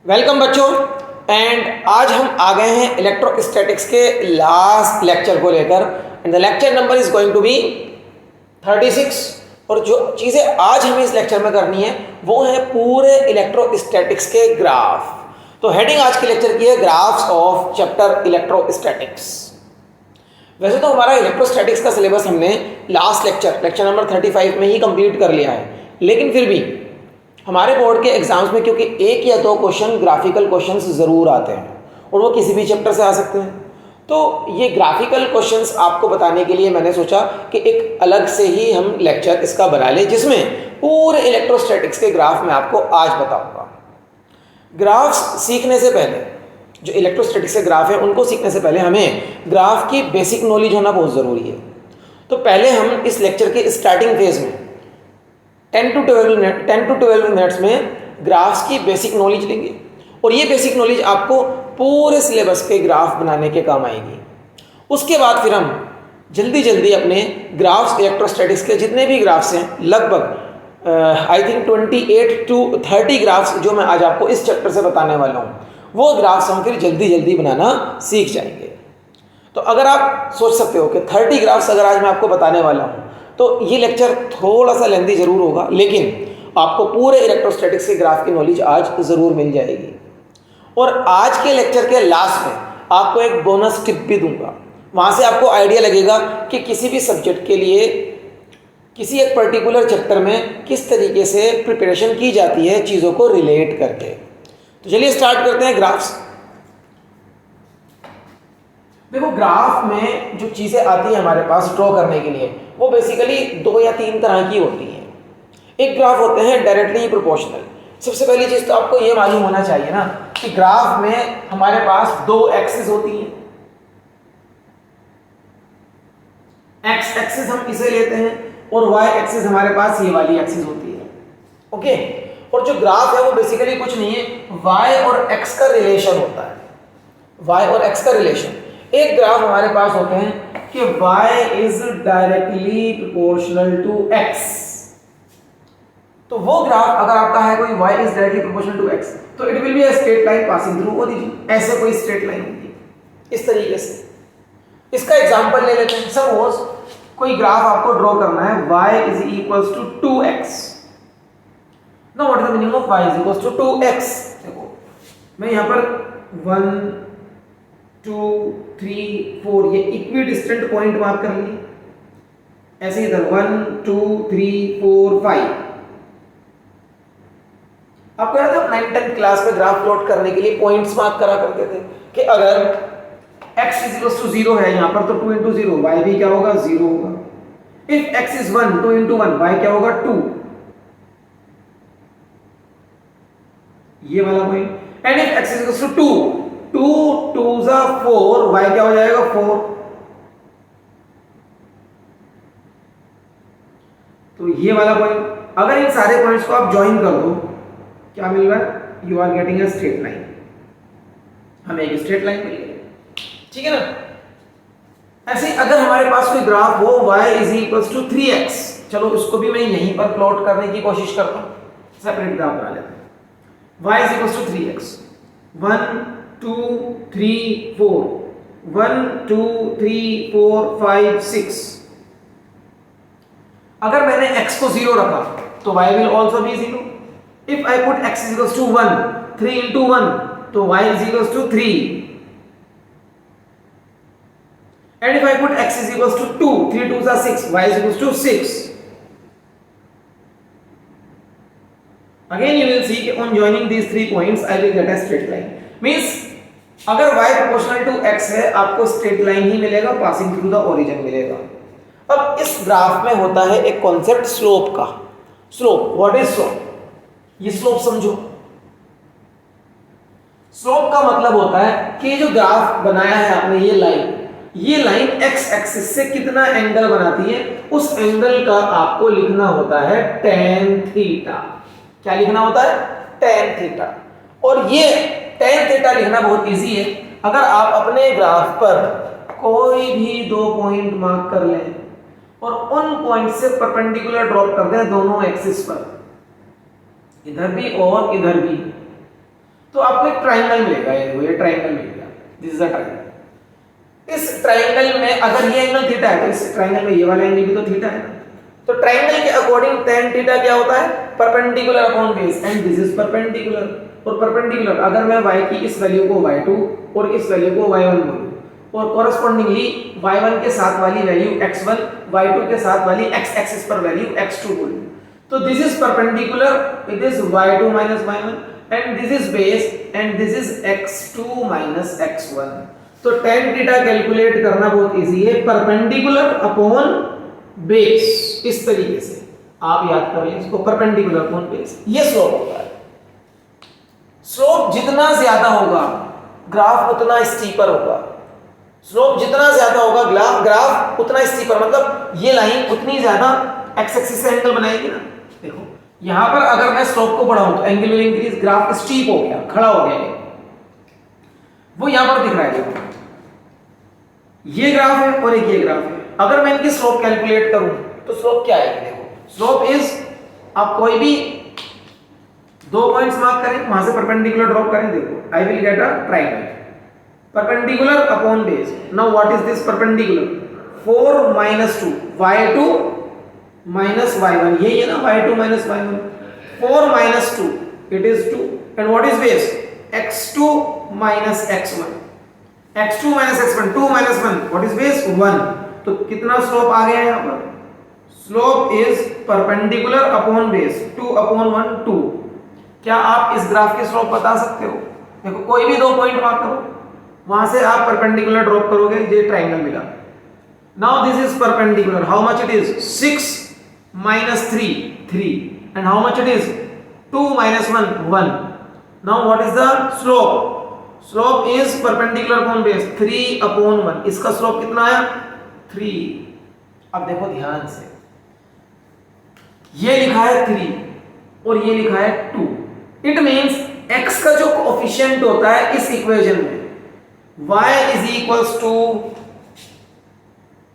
Welcome बच्चों। And आज हम आ गए हैं इलेक्ट्रोस्टैटिक्स के लास्ट लेक्चर को लेकर। And the lecture number is going to be 36। और जो चीज़ें आज हमें इस लेक्चर में करनी है वो है पूरे इलेक्ट्रोस्टैटिक्स के ग्राफ। तो हेडिंग आज के लेक्चर की है ग्राफ्स ऑफ चैप्टर इलेक्ट्रोस्टैटिक्स। वैसे तो हमारा इलेक्ट्रोस्टैटिक्स का सिलेबस हमने लास्ट लेक्चर नंबर 35 में ही कंप्लीट कर लिया है, लेकिन फिर भी हमारे बोर्ड के एग्जाम्स में क्योंकि एक या दो क्वेश्चन ग्राफिकल क्वेश्चंस ज़रूर आते हैं और वो किसी भी चैप्टर से आ सकते हैं, तो ये ग्राफिकल क्वेश्चंस आपको बताने के लिए मैंने सोचा कि एक अलग से ही हम लेक्चर इसका बना लें, जिसमें पूरे इलेक्ट्रोस्टैटिक्स के ग्राफ मैं आपको आज बताऊंगा। ग्राफ्स सीखने से पहले, जो इलेक्ट्रोस्टैटिक्स के ग्राफ है उनको सीखने से पहले हमें ग्राफ की बेसिक नॉलेज होना बहुत ज़रूरी है। तो पहले हम इस लेक्चर के स्टार्टिंग फेज में 10 to 12 मिनट्स में ग्राफ्स की बेसिक नॉलेज लेंगे और ये बेसिक नॉलेज आपको पूरे सिलेबस के ग्राफ बनाने के काम आएगी। उसके बाद फिर हम जल्दी जल्दी अपने ग्राफ्स इलेक्ट्रोस्टैटिक्स के जितने भी ग्राफ्स हैं, लगभग आई थिंक 28 to 30 ग्राफ्स जो मैं आज आपको इस चैप्टर से बताने वाला हूँ, वो ग्राफ्स हम फिर जल्दी जल्दी बनाना सीख जाएंगे। तो अगर आप सोच सकते हो कि 30 ग्राफ्स अगर आज मैं आपको बताने वाला हूँ तो ये लेक्चर थोड़ा सा लेंथी ज़रूर होगा, लेकिन आपको पूरे इलेक्ट्रोस्टैटिक्स के ग्राफ की नॉलेज आज ज़रूर मिल जाएगी। और आज के लेक्चर के लास्ट में आपको एक बोनस टिप भी दूंगा, वहाँ से आपको आइडिया लगेगा कि किसी भी सब्जेक्ट के लिए किसी एक पर्टिकुलर चैप्टर में किस तरीके से प्रिपरेशन की जाती है चीज़ों को रिलेट करके। तो चलिए स्टार्ट करते हैं ग्राफ्स। देखो, ग्राफ में जो चीज़ें आती हैं हमारे पास ड्रॉ करने के लिए, वो बेसिकली 2 या 3 तरह की होती हैं। एक ग्राफ होते हैं डायरेक्टली प्रोपोर्शनल। सबसे पहली चीज़ तो आपको ये मालूम होना चाहिए ना कि ग्राफ में हमारे पास 2 एक्सिस होती हैं। एक्स एक्सिस हम इसे लेते हैं और वाई एक्सिस हमारे पास ये वाली एक्सिस होती है। ओके, और जो ग्राफ है वो बेसिकली कुछ नहीं है, वाई और एक्स का रिलेशन होता है। वाई और एक्स का रिलेशन। एक ग्राफ हमारे पास होते हैं कि y is directly proportional to x। तो वो ग्राफ अगर आपका है कोई y is directly proportional to x, तो it will be a straight line passing through. वो दीजिए ऐसे कोई स्ट्रेट लाइन होगी इस तरीके से। इसका एग्जांपल ले लेते हैं। सपोज कोई ग्राफ आपको ड्रॉ करना है, y is equals to 2x। Now what is the meaning of y is equals to 2x। देखो मैं यहां पर 1 2 3 4 ये इक्विडिस्टेंट पॉइंट मार्क कर लिए, ऐसे इधर 1 2 3 4 5। आपको याद है 9th 10th क्लास में ग्राफ प्लॉट करने के लिए पॉइंट्स मार्क करा करते थे कि अगर x इज इक्वल्स टू 0 है यहां पर, तो 2 into 0 y भी क्या होगा, 0 होगा। If x is 1, 2 into 1 y क्या होगा, 2। ये वाला point. And if x is equals to 2 2 जा 4, y क्या हो जाएगा, 4। तो ये वाला पॉइंट, अगर इन सारे पॉइंट्स को आप ज्वाइन कर दो, क्या मिल रहा है, you are getting a straight line. हमें एक स्ट्रेट लाइन मिल गई, ठीक है ना। ऐसे अगर हमारे पास कोई ग्राफ हो y is equals to 3x, चलो उसको भी मैं यहीं पर प्लॉट करने की कोशिश करता हूं, सेपरेट ग्राफ बना लेते हैं। y is equals to 3x, 1 2 3 4, 1 2 3 4 5 6। अगर मैंने x को 0 रखा तो y will also be 0। if I put x is equals to 1, 3 into 1, तो y is equals to 3। and if I put x is equals to 2, 3 2s are 6, y is equals to 6। again you will see on joining these 3 points I will get a straight line। means अगर y proportional to x है, आपको straight line ही मिलेगा, passing through the origin मिलेगा। अब इस graph में होता है एक कॉन्सेप्ट स्लोप का। Slope, what is slope? ये स्लोप समझो। स्लोप का मतलब होता है कि जो ग्राफ बनाया है आपने, ये लाइन x एक्सिस से कितना एंगल बनाती है, उस एंगल का आपको लिखना होता है tan थीटा। क्या लिखना होता है, tan थीटा। और ये tan थीटा लिखना बहुत इजी है। अगर आप अपने ग्राफ पर कोई भी 2 पॉइंट मार्क कर लें और उन पॉइंट से परपेंडिकुलर ड्रॉप कर दें दोनों एक्सिस पर, इधर भी और इधर भी, तो आपको एक ट्राइंगल मिलेगा, ये ट्राइंगल मिलेगा, दिस इज अ ट्राइंगल। इस ट्राइंगल में अगर ये एंगल थीटा है तो इस ट्राइंगल में ये वाला एंगल भी तो थीटा है ना। तो ट्राइंगल के अकॉर्डिंग tan थीटा क्या होता है, perpendicular upon base, and this is perpendicular. और परपेंडिकुलर अगर मैं y की इस वैल्यू को y2 और इस वैल्यू को y1 बोलूं और कोरस्पोंडिंगली y1 के साथ वाली वैल्यू x1, y2 के साथ वाली x एक्सिस पर वैल्यू x2 बोलूं, तो this is perpendicular, it is y2 minus y1 and this is base and this is x2 minus x1। तो tan थीटा कैलकुलेट करना बहुत इजी है, परपेंडिकुलर अपॉन बेस, इस तरीके से आप याद कर लें इसको, परपेंडिकुलर अपॉन बेस, ये स्लोप होता है। स्लोप जितना ज्यादा होगा ग्राफ उतना स्टीपर होगा, स्लोप जितना ज्यादा होगा ग्राफ उतना स्टीपर, मतलब ये लाइन उतनी ज्यादा एक्स एक्सिस से एंगल बनाएगी ना। देखो यहां पर अगर मैं स्लोप को बढ़ाऊं तो angle will increase, graph steep हो गया, खड़ा हो गया, वो यहां पर दिख रहा है। देखो ये ग्राफ है और एक ये ग्राफ है, अगर मैं इनकी स्लोप कैलकुलेट करूं तो स्लोप क्या आएगी, देखो स्लोप इज, आप कोई भी दो पॉइंट्स मार्क करें, वहां से परपेंडिकुलर ड्रॉप करें, देखो I will get a triangle, perpendicular upon base. Now what is this perpendicular, 4 minus 2, y2 minus y1, यही है ना, y2 minus y1, 4 minus 2 it is 2, and what is base, x2 minus x1, x2 minus x1, 2 minus 1, what is base, 1। तो कितना slope आ गया है यहाँ पर, slope is perpendicular upon base, 2 upon 1 2। क्या आप इस ग्राफ की स्लोप बता सकते हो, देखो कोई भी दो पॉइंट मार्क करो, वहां से आप परपेंडिकुलर ड्रॉप करोगे, ये ट्रायंगल मिला। Now this is perpendicular, how much it is, 6 minus 3 3, and how much it is, 2 minus 1 1। now what is the slope, slope is perpendicular upon base, 3 upon 1, इसका slope कितना आया, 3। अब देखो ध्यान से, ये लिखा है 3 और ये लिखा है 2, इट मींस x का जो कोएफिशिएंट होता है इस इक्वेशन में, y is equals to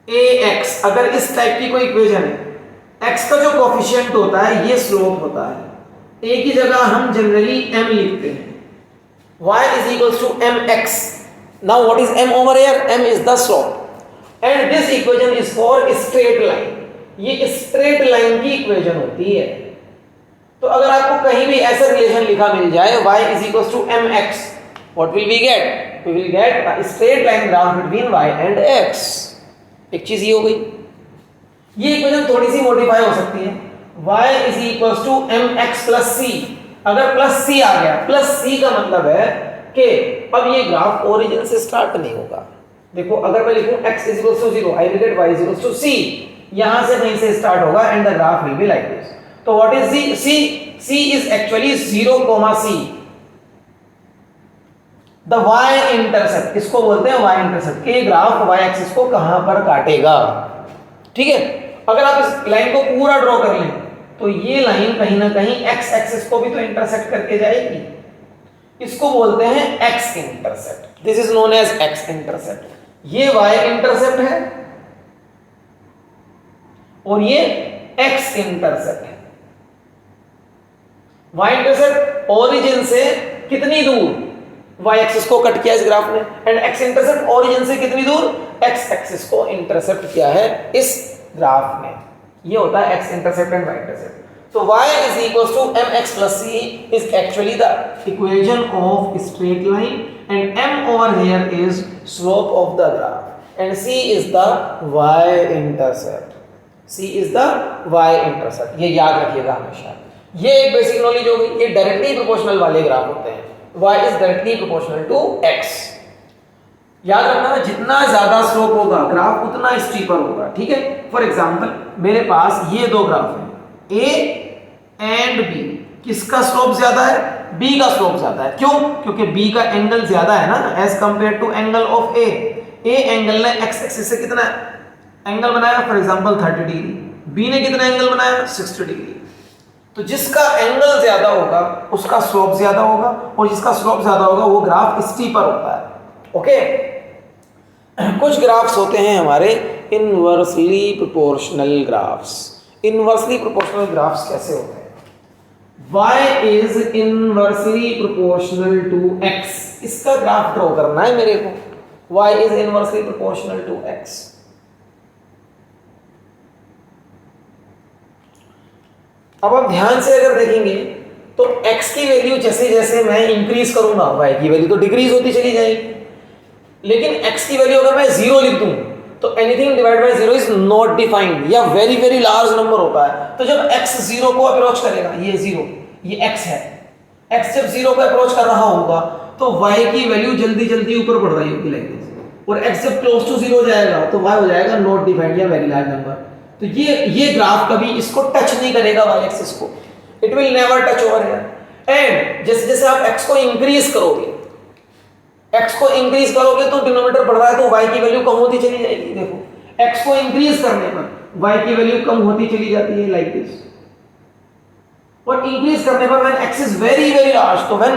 ax, अगर इस टाइप की कोई इक्वेशन है, x का जो कोएफिशिएंट होता है ये स्लोप होता है, a की जगह हम जनरली m लिखते हैं, y is equals to mx। now what is m over here, m is the slope and this equation is for straight line, ये स्ट्रेट लाइन की इक्वेशन होती है। तो अगर आपको कहीं भी ऐसा रिलेशन लिखा मिल जाए y is equals to mx, what will we get, we will get a straight line graph between y and x। एक चीज ये हो गई, ये इक्वेशन थोड़ी सी मॉडिफाई हो सकती है, y is equals to mx plus c, अगर प्लस c आ गया, प्लस c का मतलब है कि अब ये ग्राफ ओरिजिन से स्टार्ट नहीं होगा। देखो अगर मैं लिखूं x is equals to 0, I will get y is equals to c, यहां से कहीं से स्टार्ट होगा and the graph will be like this. तो what is c is actually 0, c, the y intercept, किसको बोलते हैं, y इंटरसेप्ट, के ग्राफ y एक्सिस को कहां पर काटेगा। ठीक है, अगर आप इस लाइन को पूरा ड्रॉ कर लें तो ये लाइन कहीं ना कहीं x एक्सिस को भी तो इंटरसेक्ट करके जाएगी, इसको बोलते हैं x intercept, this is known as x intercept. ये y इंटरसेप्ट है और ये x इंटरसेप्ट है। y इंटरसेप्ट ओरिजिन से कितनी दूर, y एक्सिस को कट किया इस ग्राफ ने, एंड x इंटरसेप्ट ओरिजिन से कितनी दूर, x एक्सिस को इंटरसेप्ट किया है इस ग्राफ में। ये होता है x intercept and y intercept. So y is equals to mx plus c is actually the equation of straight line, and m over here is slope of the graph and c is the y intercept, c is the y intercept। ये याद रखिएगा हमेशा, ये एक basic knowledge हो गई। ये directly proportional वाले ग्राफ होते हैं, y is directly proportional to x। याद रखना है, जितना ज्यादा स्लोप होगा ग्राफ उतना स्टीपर होगा। ठीक है, फॉर एग्जांपल मेरे पास ये दो ग्राफ हैं A एंड B, किसका स्लोप ज्यादा है, B का स्लोप ज्यादा है। क्यों, क्योंकि B का एंगल ज्यादा है ना as compare to angle of A angle ने x एक्सिस से कितना एंगल बनाया, फॉर एग्जांपल 30 डिग्री, B ने कितना एंगल बनाया, 60 डिग्री। तो जिसका एंगल ज्यादा होगा उसका स्लोप ज्यादा होगा, और जिसका स्लोप ज्यादा होगा वो ग्राफ स्टीपर होता है। ओके, कुछ ग्राफ्स होते हैं हमारे inversely proportional graphs. Inversely proportional graphs कैसे होते हैं, y is inversely proportional to x, इसका ग्राफ ड्रॉ करना है मेरे को। y is inversely proportional to x। अब आप ध्यान से अगर देखेंगे तो x की वैल्यू जैसे जैसे मैं इंक्रीज करूंगा y की वैल्यू तो डिक्रीज होती चली जाएगी, लेकिन x की वैल्यू अगर मैं 0 लिख दूं तो anything divide by 0 is not defined या वेरी वेरी लार्ज नंबर होता है। तो जब x 0 को अप्रोच करेगा, ये 0, ये x है, x जब 0 को अप्रोच कर रहा होगा तो y की वैल्यू जल्दी जल्दी ऊपर बढ़ रही होगी लाइक दिस, और x जब क्लोज टू 0 जाएगा तो y हो जाएगा नॉट डिफाइंड या वेरी लार्ज नंबर। तो ये ग्राफ कभी इसको टच नहीं करेगा y एक्सिस को, it will never touch over here. And जैसे जैसे आप x को इंक्रीज करोगे, x को इंक्रीज करोगे तो डिनोमिनेटर बढ़ रहा है तो y की वैल्यू कम होती चली जाएगी। देखो x को इंक्रीज करने पर y की वैल्यू कम होती चली जाती है लाइक दिस, और इंक्रीज करने पर when x is very very large, तो when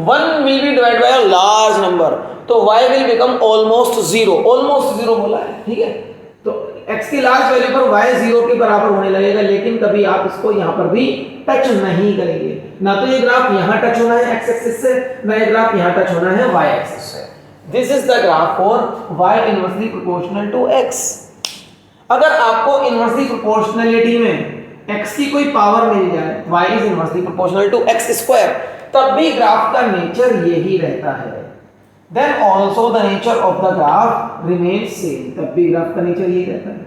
1 will be divided by a large number तो y will become almost 0, almost 0 बोला है, ठीक है। तो x की लार्ज वैल्यू पर y 0 के बराबर होने लगेगा, लेकिन कभी आप इसको यहां पर भी टच नहीं करेंगे। ना तो ये ग्राफ यहां टच होना है x एक्सिस से, ना ये ग्राफ यहां टच होना है y एक्सिस से। This is the graph for y inversely proportional to x। अगर आपको इनवर्सली प्रोपोर्शनलिटी में x की कोई पावर मिल जाए, y is inversely proportional to x square, तब भी ग्राफ का नेचर यही रहता है। Then also the nature of the graph remains same, तब भी ग्राफ का नेचर यही रहता है।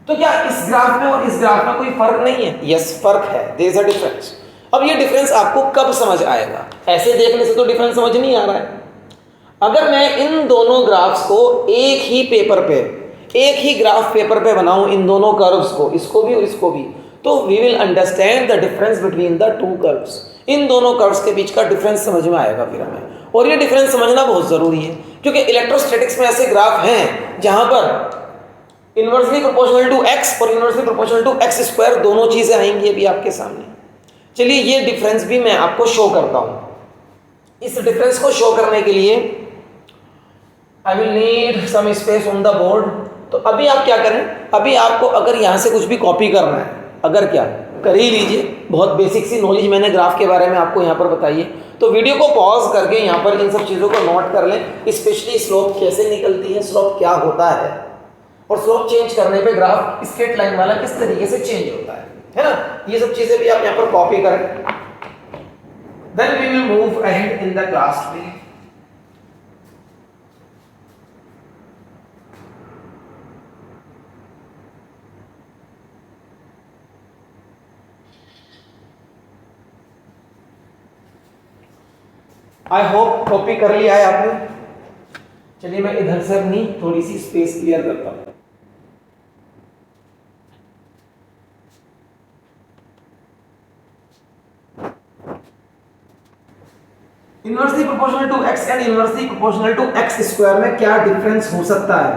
तो क्या इस ग्राफ में और इस ग्राफ में कोई फर्क नहीं है? यस, फर्क है, देयर इज अ डिफरेंस। अब ये डिफरेंस आपको कब समझ आएगा? ऐसे देखने से तो डिफरेंस समझ नहीं आ रहा है। अगर मैं इन दोनों ग्राफ्स को एक ही पेपर पे, एक ही ग्राफ पेपर पे बनाऊं, इन दोनों कर्व्स को, इसको भी और इसको भी, तो we will understand the difference between the two curves. इन दोनों कर्व्स के बीच का डिफरेंस समझ में आएगा फिर हमें, और ये डिफरेंस समझना बहुत जरूरी है, क्योंकि इलेक्ट्रोस्टैटिक्स में ऐसे ग्राफ हैं जहां पर इनवर्सली प्रोपोर्शनल टू x और inversely proportional to x square दोनों चीजें आएंगी अभी आपके सामने। चलिए ये डिफरेंस भी मैं आपको शो करता हूं। इस डिफरेंस को शो करने के लिए I will need some space on the board. तो अभी आप क्या करें, अभी आपको अगर यहां से कुछ भी कॉपी करना है, अगर क्या कर ही लीजिए, बहुत बेसिक सी नॉलेज मैंने ग्राफ के बारे में आपको यहाँ पर बताई है, तो वीडियो को पॉज करके यहाँ पर इन सब चीज़ों को नोट कर लें, स्पेशली स्लोप कैसे निकलती है, स्लोप क्या होता है, और स्लोप चेंज करने पे ग्राफ स्ट्रेट लाइन वाला किस तरीके से चेंज होता है ना। ये सब चीज़ें भी आप यहाँ पर कॉपी करें। Then we will move ahead in the class today. I hope copy कर लिया है आपने। चलिए मैं इधर से अपनी थोड़ी सी स्पेस क्लियर करता हूं। Inversely proportional to x and inversely proportional to x square में क्या डिफरेंस हो सकता है,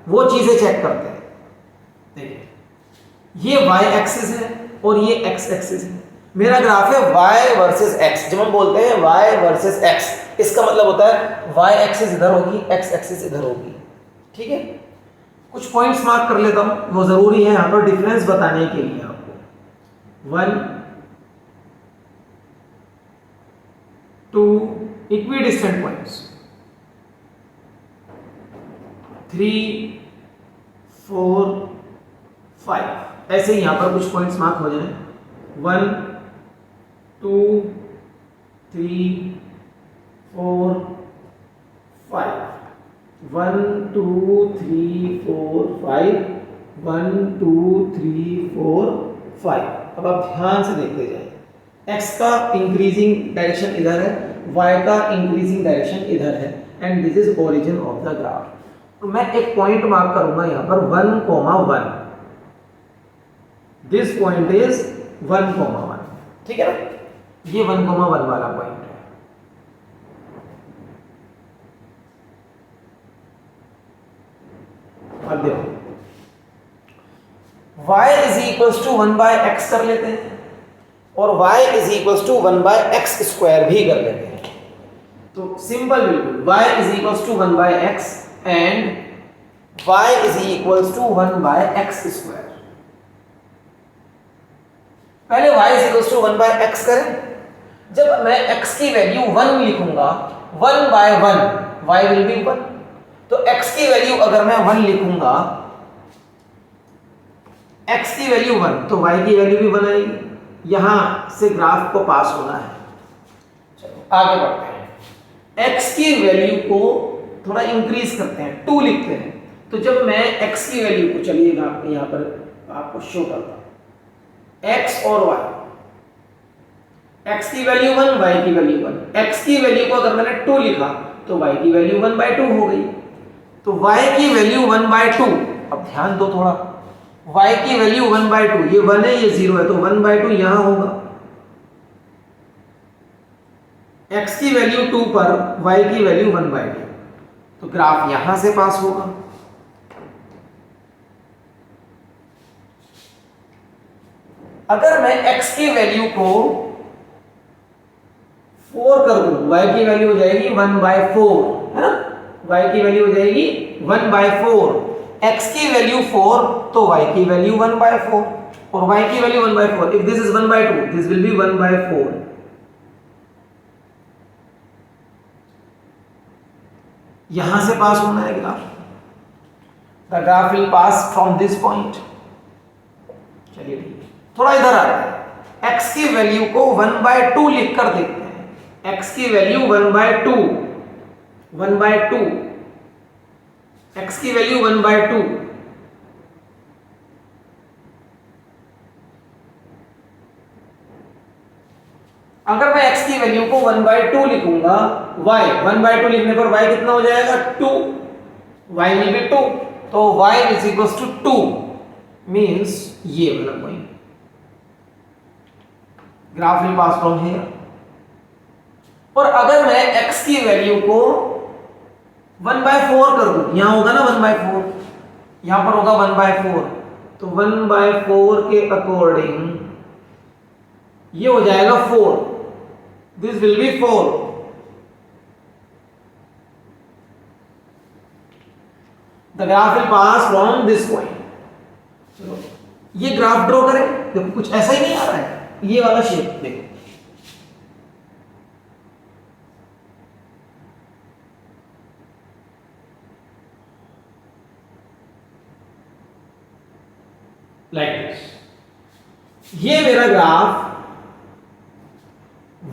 वो चीजें चेक करते हैं। देखिए ये y एक्सिस है और ये x एक्सिस है। मेरा ग्राफ है y वर्सेस x। जब हम बोलते हैं y वर्सेस x, इसका मतलब होता है y एक्सिस इधर होगी, x एक्सिस इधर होगी, ठीक है। कुछ पॉइंट्स मार्क कर लेता हूं, वो जरूरी है यहां पर डिफरेंस बताने के लिए आपको। 1 2 इक्विडिस्टेंट पॉइंट्स, 3 4 5, ऐसे यहां पर कुछ पॉइंट्स मार्क हो जाए। 1 2 3 4 5, 1 2 3 4 5, 1 2 3 4 5। अब आप ध्यान से देखते जाएं, x का इंक्रीजिंग डायरेक्शन इधर है, y का इंक्रीजिंग डायरेक्शन इधर है, and this is origin of the graph. तो मैं एक पॉइंट मार्क करूंगा यहां पर 1,1। दिस पॉइंट इज 1,1, ठीक है ना। ये 1,1 वाला पॉइंट है। अब देखो y is equals to 1/x कर लेते हैं, और y is equals to 1/x square भी कर लेते हैं। तो सिंपल बिल्कुल, y is equals to 1/x and y is equals to 1/x square. पहले y is equal to 1/x करें। जब मैं x की वैल्यू 1 लिखूंगा, 1/1 y विल बी 1। तो x की वैल्यू अगर मैं 1 लिखूंगा, x की वैल्यू 1, तो y की वैल्यू भी 1 आएगी। यहां से ग्राफ को पास होना है। चलो आगे बढ़ते हैं। x की वैल्यू को थोड़ा इंक्रीज करते हैं, 2 लिखते हैं। तो जब मैं x की वैल्यू को, चलिएगा यहां पर आपको शो करता हूं, x और y, x की वैल्यू 1, y की वैल्यू 1। x की वैल्यू को अगर मैंने 2 लिखा तो y की वैल्यू 1/2 हो गई। तो y की वैल्यू 1/2, अब ध्यान दो थोड़ा, y की वैल्यू 1/2, ये 1 है ये 0 है, तो 1/2 यहां होगा। x की वैल्यू 2 पर y की वैल्यू 1/2, तो ग्राफ यहां से पास होगा। अगर मैं x की वैल्यू को 4 कर दूं, y की वैल्यू हो जाएगी 1/4, है ना, y की वैल्यू हो जाएगी 1/4। x की वैल्यू 4 तो y की वैल्यू 1/4, और y की value 1/4। If this is 1/2, this will be 1/4। यहां से पास होना है graph. The graph will pass from this point. चलिए ठीक है, थोड़ा इधर आ रहा है। x की वैल्यू को 1/2 लिखकर देखते हैं। x की वैल्यू 1/2, 1/2, x की वैल्यू 1/2। अगर मैं x की वैल्यू को 1/2 लिखूंगा, y 1/2 लिखने पर y कितना हो जाएगा 2, y विल बी 2, तो y is equal to 2, means ये वाला point. Graph will pass from here. और अगर मैं x की वैल्यू को 1/4 कर दूं, यहां होगा ना 1/4, यहां पर होगा 1/4, तो 1/4 के अकॉर्डिंग ये हो जाएगा 4, this will be 4। The graph will pass from this point. चलो ये ग्राफ ड्रॉ करें। देखो कुछ ऐसा ही नहीं आ रहा है, ये वाला शेप देखो, लाइक दिस। ये मेरा graph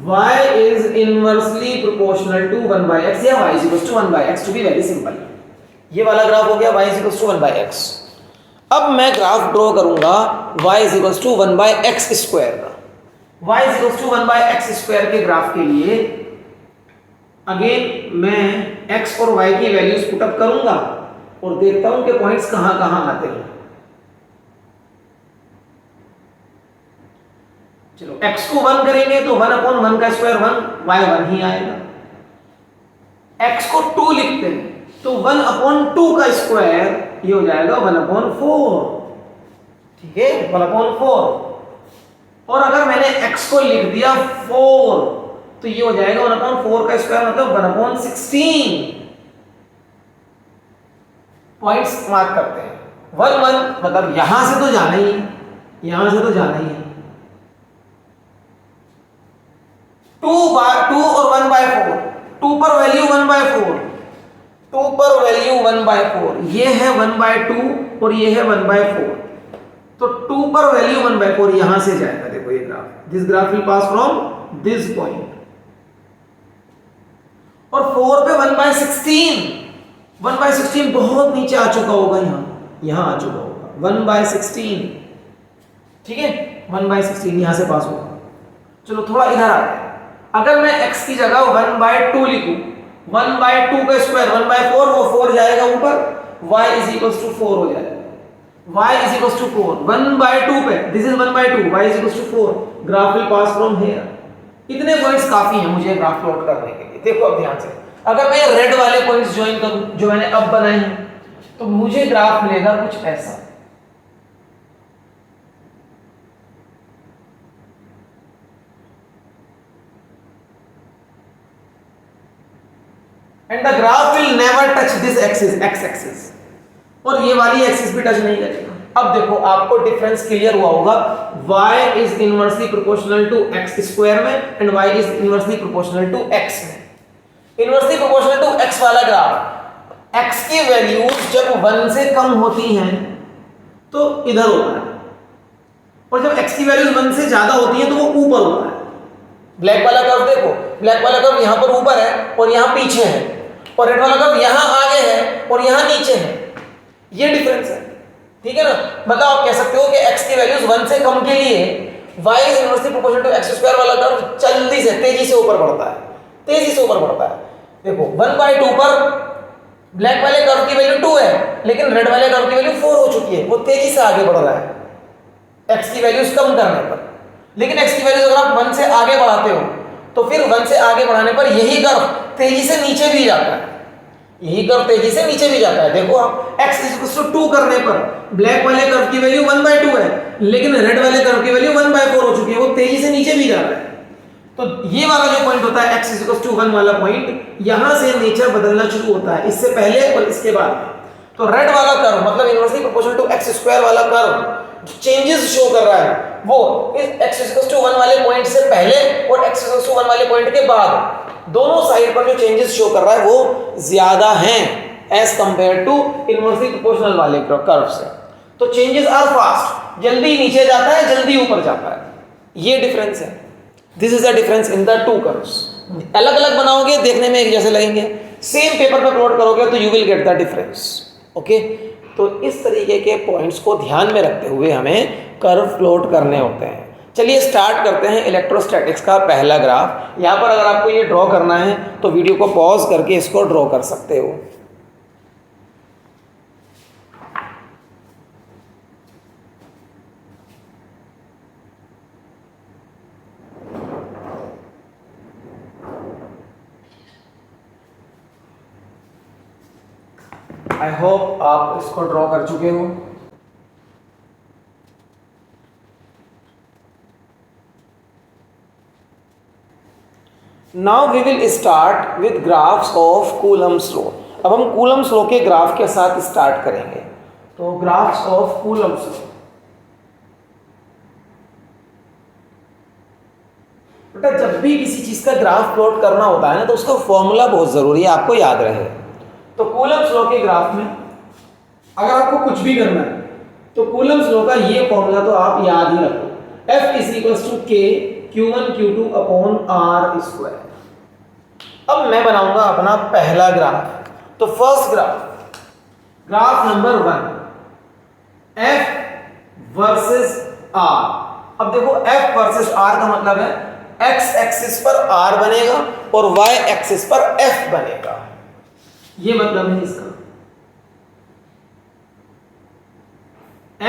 y is inversely proportional to 1/x या y is equal to 1/x, to be very simple। ये वाला ग्राफ हो गया y is equal to 1/x। अब मैं ग्राफ ड्रॉ करूंगा y is equal to 1/x square का। y is equal to 1/x square के ग्राफ के लिए अगेन मैं x और y की वैल्यूज पुट अप करूंगा और देखता हूं कि पॉइंट्स कहां कहां आते हैं। चलो x को 1 करेंगे तो 1/1 का स्क्वायर 1, y 1 ही आएगा। x को 2 लिखते हैं तो 1/2 का स्क्वायर ये हो जाएगा 1/4, ठीक है, 1/4। और अगर मैंने x को लिख दिया 4 तो ये हो जाएगा 1/4 का स्क्वायर मतलब 1/16। पॉइंट्स मार्क करते हैं। 1 1 मतलब यहां से तो जाना ही है, यहां से तो जाना ही है। 2 और 1/4, 2 पर वैल्यू 1/4, 2 पर वैल्यू 1/4, ये है 1/2 और ये है 1/4, तो 2 पर वैल्यू 1/4 यहां से जाएगा। देखो ये graph, this graph will pass from this point. और 4 पे 1/16, 1/16 बहुत नीचे आ चुका होगा, यहां आ चुका होगा 1/16, ठीक है, 1/16 यहां से पास होगा। चलो थोड़ा इधर आते हैं। अगर मैं x की जगह 1/2 लिखूं, 1/2 का स्क्वायर 1/4, वो 4 जाएगा ऊपर, y इज इक्वल टू 4 हो जाएगा, y इज इक्वल टू 4, 1/2 पे, this is 1/2, y is equal to 4, graph will pass from here. इतने पॉइंट्स काफी हैं मुझे ग्राफ प्लॉट करने के लिए। देखो अब ध्यान से, अगर मैं रेड वाले पॉइंट्स ज्वाइन करूं जो मैंने अब बनाए हैं, तो मुझे ग्राफ मिलेगा कुछ ऐसा। And the graph will never touch this axis, x axis, और ये वाली एक्सिस भी टच नहीं करेगा। अब देखो आपको डिफरेंस क्लियर हुआ होगा, y is inversely proportional to x square में and y is inversely proportional to x में। इनवर्सली प्रोपोर्शनल टू x वाला ग्राफ, x की वैल्यूज जब 1 से कम होती हैं तो इधर होता है, और जब x की वैल्यूज 1 से ज्यादा होती हैं तो वो ऊपर होता है। ब्लैक वाला कर्व देखो, ब्लैक वाला कर्व यहाँ पर ऊपर है और यहाँ पीछे है, और रेड वाला कर्व यहाँ आगे है और यहाँ नीचे है। ये डिफरेंस है, ठीक है ना। मतलब आप कह सकते हो कि x की वैल्यूज 1 से कम के लिए y is inversely proportional to x square वाला कर्व जल्दी से तेजी से ऊपर बढ़ता है, तेजी से ऊपर बढ़ता है। देखो 1/2 पर ब्लैक वाले कर्व की वैल्यू 2 है, लेकिन रेड वाले कर्व की वैल्यू 4 हो चुकी है, वो तेजी से आगे बढ़ रहा है x की वैल्यूज कम करने पर। लेकिन x की वैल्यूज अगर आप 1 से आगे बढ़ाते हो तो फिर 1 से आगे बढ़ाने पर यही कर्व तेजी से नीचे भी जाता है, यही कर्व तेजी से नीचे भी जाता है। देखो आप x = 2 करने पर ब्लैक वाले कर्व की वैल्यू 1/2 है, लेकिन रेड वाले कर्व की वैल्यू 1/4 हो चुकी है, वो तेजी से नीचे भी जा रहा है। तो ये वाला जो पॉइंट होता है x = 1 वाला पॉइंट, यहां से नेचर बदलना शुरू होता है, इससे पहले और इसके बाद। तो रेड वाला कर्व मतलब inversely proportional to x square वाला कर्व जो चेंजेस शो कर रहा है वो इस x = 1 वाले पॉइंट से पहले और x = 1 वाले पॉइंट के बाद दोनों साइड पर जो चेंजेस शो कर रहा है वो ज्यादा हैं as compare to inversely proportional वाले कर्व से। तो चेंजेस आर फास्ट, जल्दी नीचे जाता है, जल्दी ऊपर जाता है, ये डिफरेंस है। This is the difference in the two curves. अलग अलग बनाओगे देखने में एक जैसे लगेंगे, सेम पेपर पर प्लॉट करोगे तो you will get the difference. Okay, तो इस तरीके के पॉइंट्स को ध्यान में रखते हुए हमें कर्व प्लॉट करने होते हैं। चलिए स्टार्ट करते हैं इलेक्ट्रोस्टैटिक्स का पहला ग्राफ। यहाँ पर अगर आपको ये ड्रॉ करना है तो वीडियो को पॉज करके इसको ड्रॉ कर सकते हो। आई होप आप इसको ड्रॉ कर चुके हो। Now we will start with graphs of Coulomb's law. अब हम कूलम्ब्स लॉ के ग्राफ के साथ स्टार्ट करेंगे। तो ग्राफ्स ऑफ कूलम्ब्स लॉ, बेटा जब भी किसी चीज का ग्राफ प्लॉट करना होता है ना तो उसका फॉर्मूला बहुत जरूरी है, आपको याद रहे। तो कूलम्ब्स लॉ के ग्राफ में अगर आपको कुछ भी करना है तो कूलम्ब्स लॉ का ये फॉर्मूला तो आप याद ही रखो, F = K Q1 Q2 upon R²। अब मैं बनाऊंगा अपना पहला ग्राफ। तो first graph number 1, F versus R। अब देखो F वर्सेस R का मतलब है x एक्सिस पर R बनेगा और y एक्सिस पर F बनेगा, ये मतलब है इसका।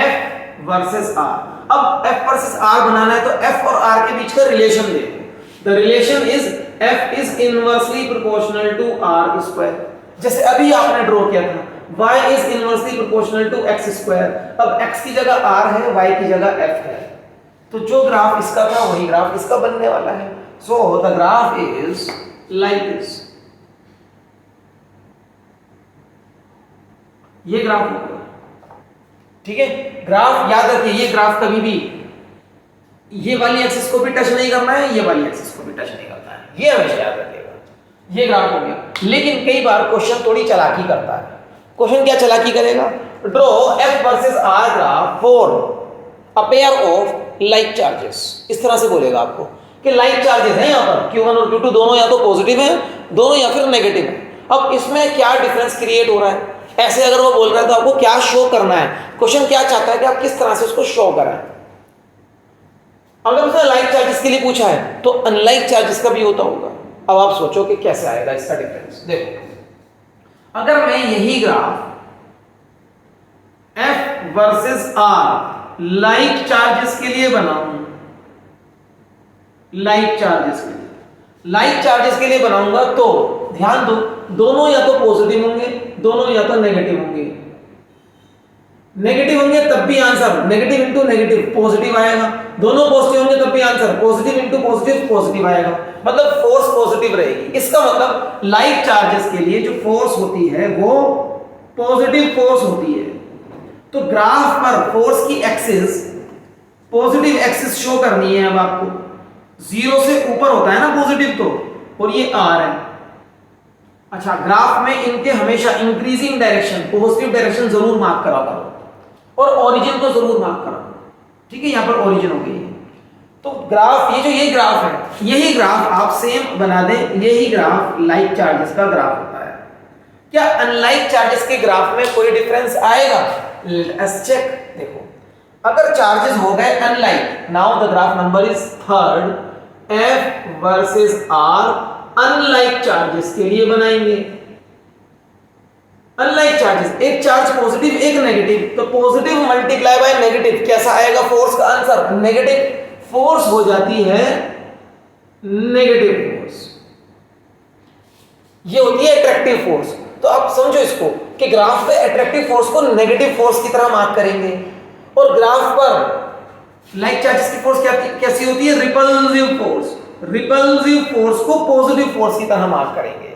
F versus R। अब F वर्सेस R बनाना है तो F और R के बीच का रिलेशन देखो। The relation is F is inversely proportional to R²। जैसे अभी आपने ड्रॉ किया था, y is inversely proportional to x²। अब x की जगह R है, y की जगह F है, तो जो ग्राफ इसका था वही ग्राफ इसका बनने वाला है। So the graph is like this. ये ग्राफ होगा, ठीक है। ग्राफ याद रखिए, ये ग्राफ कभी भी ये वाली एक्सिस को भी टच नहीं करना है, ये वाली एक्सिस को भी टच नहीं करना है, ये हमेशा याद रखिएगा। ये ग्राफ हो गया। लेकिन कई बार क्वेश्चन थोड़ी चालाकी करता है। क्वेश्चन क्या चालाकी करेगा? Draw F versus R graph for a pair of like charges. इस तरह से बोलेगा आपको कि लाइक चार्जेस हैं यहाँ पर, Q1 और Q2 दोनों या तो पॉजिटिव हैं, दोनों या फिर नेगेटिव हैं। अब इसमें क्या डिफरेंस क्रिएट हो रहा है, ऐसे अगर वो बोल रहा है तो आपको क्या शो करना है? क्वेश्चन क्या चाहता है कि आप किस तरह से उसको शो करें। अगर उसने लाइक चार्जेस के लिए पूछा है तो अनलाइक चार्जेस का भी होता होगा। अब आप सोचो कि कैसे आएगा इसका डिफरेंस। देखो, अगर मैं यही graph F versus R like charges के लिए बनाऊं, लाइक चार्जेस के लिए बनाऊंगा तो ध्यान दो, दोनों या तो पॉजिटिव होंगे, दोनों या तो नेगेटिव होंगे। नेगेटिव होंगे तब भी answer negative into negative positive आएगा, दोनों पॉजिटिव होंगे तब भी answer positive into positive positive आएगा, मतलब फोर्स पॉजिटिव रहेगी। इसका मतलब लाइक चार्जेस के लिए जो फोर्स होती है वो पॉजिटिव फोर्स होती है। तो ग्राफ पर फोर्स की एक्सिस पॉजिटिव एक्सिस शो करनी है। अब आपको 0 से ऊपर होता है ना पॉजिटिव, तो और ये आर है। अच्छा, ग्राफ में इनके हमेशा इंक्रीजिंग डायरेक्शन, पॉजिटिव डायरेक्शन जरूर मार्क करा करो और ओरिजिन को जरूर मार्क करा। ठीक है, यहां पर ओरिजिन हो गई। तो ग्राफ, ये ग्राफ है, यही ग्राफ आप सेम बना दें। यही ग्राफ लाइक चार्जेस का ग्राफ होता है। क्या अनलाइक चार्जेस के ग्राफ में कोई डिफरेंस आएगा? Let us check. देखो, अगर चार्जेस हो गए unlike, now the graph number is third, F versus R unlike charges के लिए बनाएंगे। अनलाइक चार्जेस, एक चार्ज पॉजिटिव एक नेगेटिव, तो पॉजिटिव मल्टीप्लाई बाय नेगेटिव कैसा आएगा फोर्स का आंसर? नेगेटिव। फोर्स हो जाती है नेगेटिव फोर्स, ये होती है अट्रैक्टिव फोर्स। तो आप समझो इसको कि ग्राफ पे अट्रैक्टिव फोर्स को नेगेटिव फोर्स की तरह मार्क करेंगे, और ग्राफ पर लाइक चार्जेस की फोर्स कैसी होती है? Repulsive force. रिपल्सिव फोर्स को पॉजिटिव फोर्स की तरह मार्क करेंगे।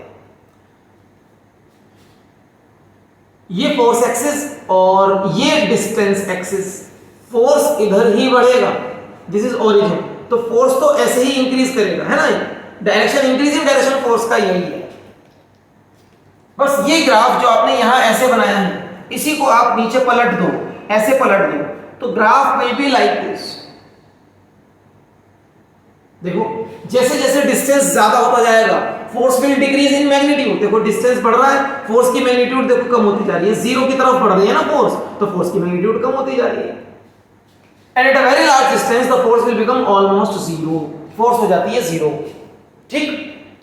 ये फोर्स एक्सिस और ये डिस्टेंस एक्सिस, फोर्स इधर ही बढ़ेगा, दिस इज ओरिजिन, तो फोर्स तो ऐसे ही इंक्रीज करेगा, है ना? डायरेक्शन, इंक्रीजिंग डायरेक्शन फोर्स का यही है। बस ये ग्राफ जो आपने यहां ऐसे बनाया है, इसी को आप नीचे पलट दो, ऐसे पलट दो, तो graph will be like this. देखो, जैसे जैसे डिस्टेंस ज्यादा होता जाएगा, force will decrease in magnitude. देखो, डिस्टेंस बढ़ रहा है, फोर्स की मैग्नीट्यूड देखो कम होती जा रही है, जीरो की तरफ बढ़ रही है ना फोर्स, तो फोर्स की मैग्नीट्यूड कम होती जा रही है। And at a very large distance the force will become almost zero, force हो जाती है जीरो। ठीक,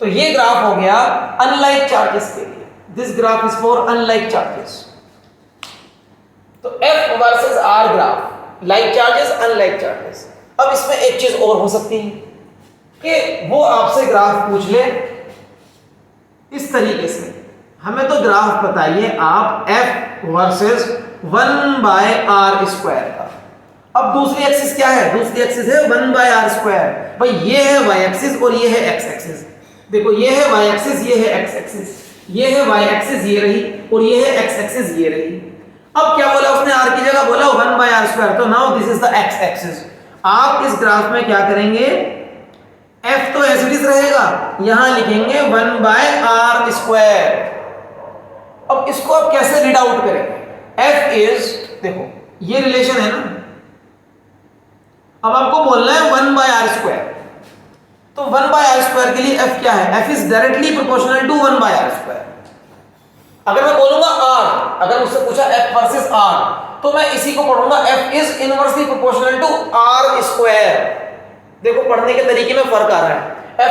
तो ये ग्राफ हो गया अनलाइक चार्जेस के लिए। This graph is for unlike charges. तो F versus R graph, like charges unlike charges. अब इसमें एक चीज और हो सकती है कि वो आपसे ग्राफ पूछ ले इस तरीके से, हमें तो ग्राफ बताइए आप F वर्सेस 1/r स्क्वायर का। अब दूसरी एक्सिस क्या है? दूसरी एक्सिस है 1/r स्क्वायर। भाई ये है y एक्सिस और ये है x एक्सिस। देखो, ये है y एक्सिस, ये है x एक्सिस, ये है y एक्सिस, ये रही, और ये है x एक्सिस, ये रही। अब क्या बोला उसने? r की जगह बोला 1/r स्क्वायर, तो now this is the x axis. आप इस ग्राफ में क्या करेंगे? f तो एज इट इज रहेगा, यहां लिखेंगे 1/r स्क्वायर। अब इसको आप कैसे रीड आउट करेंगे? f इज, देखो ये रिलेशन है ना, अब आपको बोलना है 1/r स्क्वायर, तो 1/r स्क्वायर के लिए f क्या है? f is directly proportional to 1/r square. अगर मैं बोलूंगा r, अगर मुझसे पूछा f वर्सेस r, तो मैं इसी को पढ़ूंगा f is inversely proportional to r square. देखो, पढ़ने के तरीके में फर्क आ रहा है,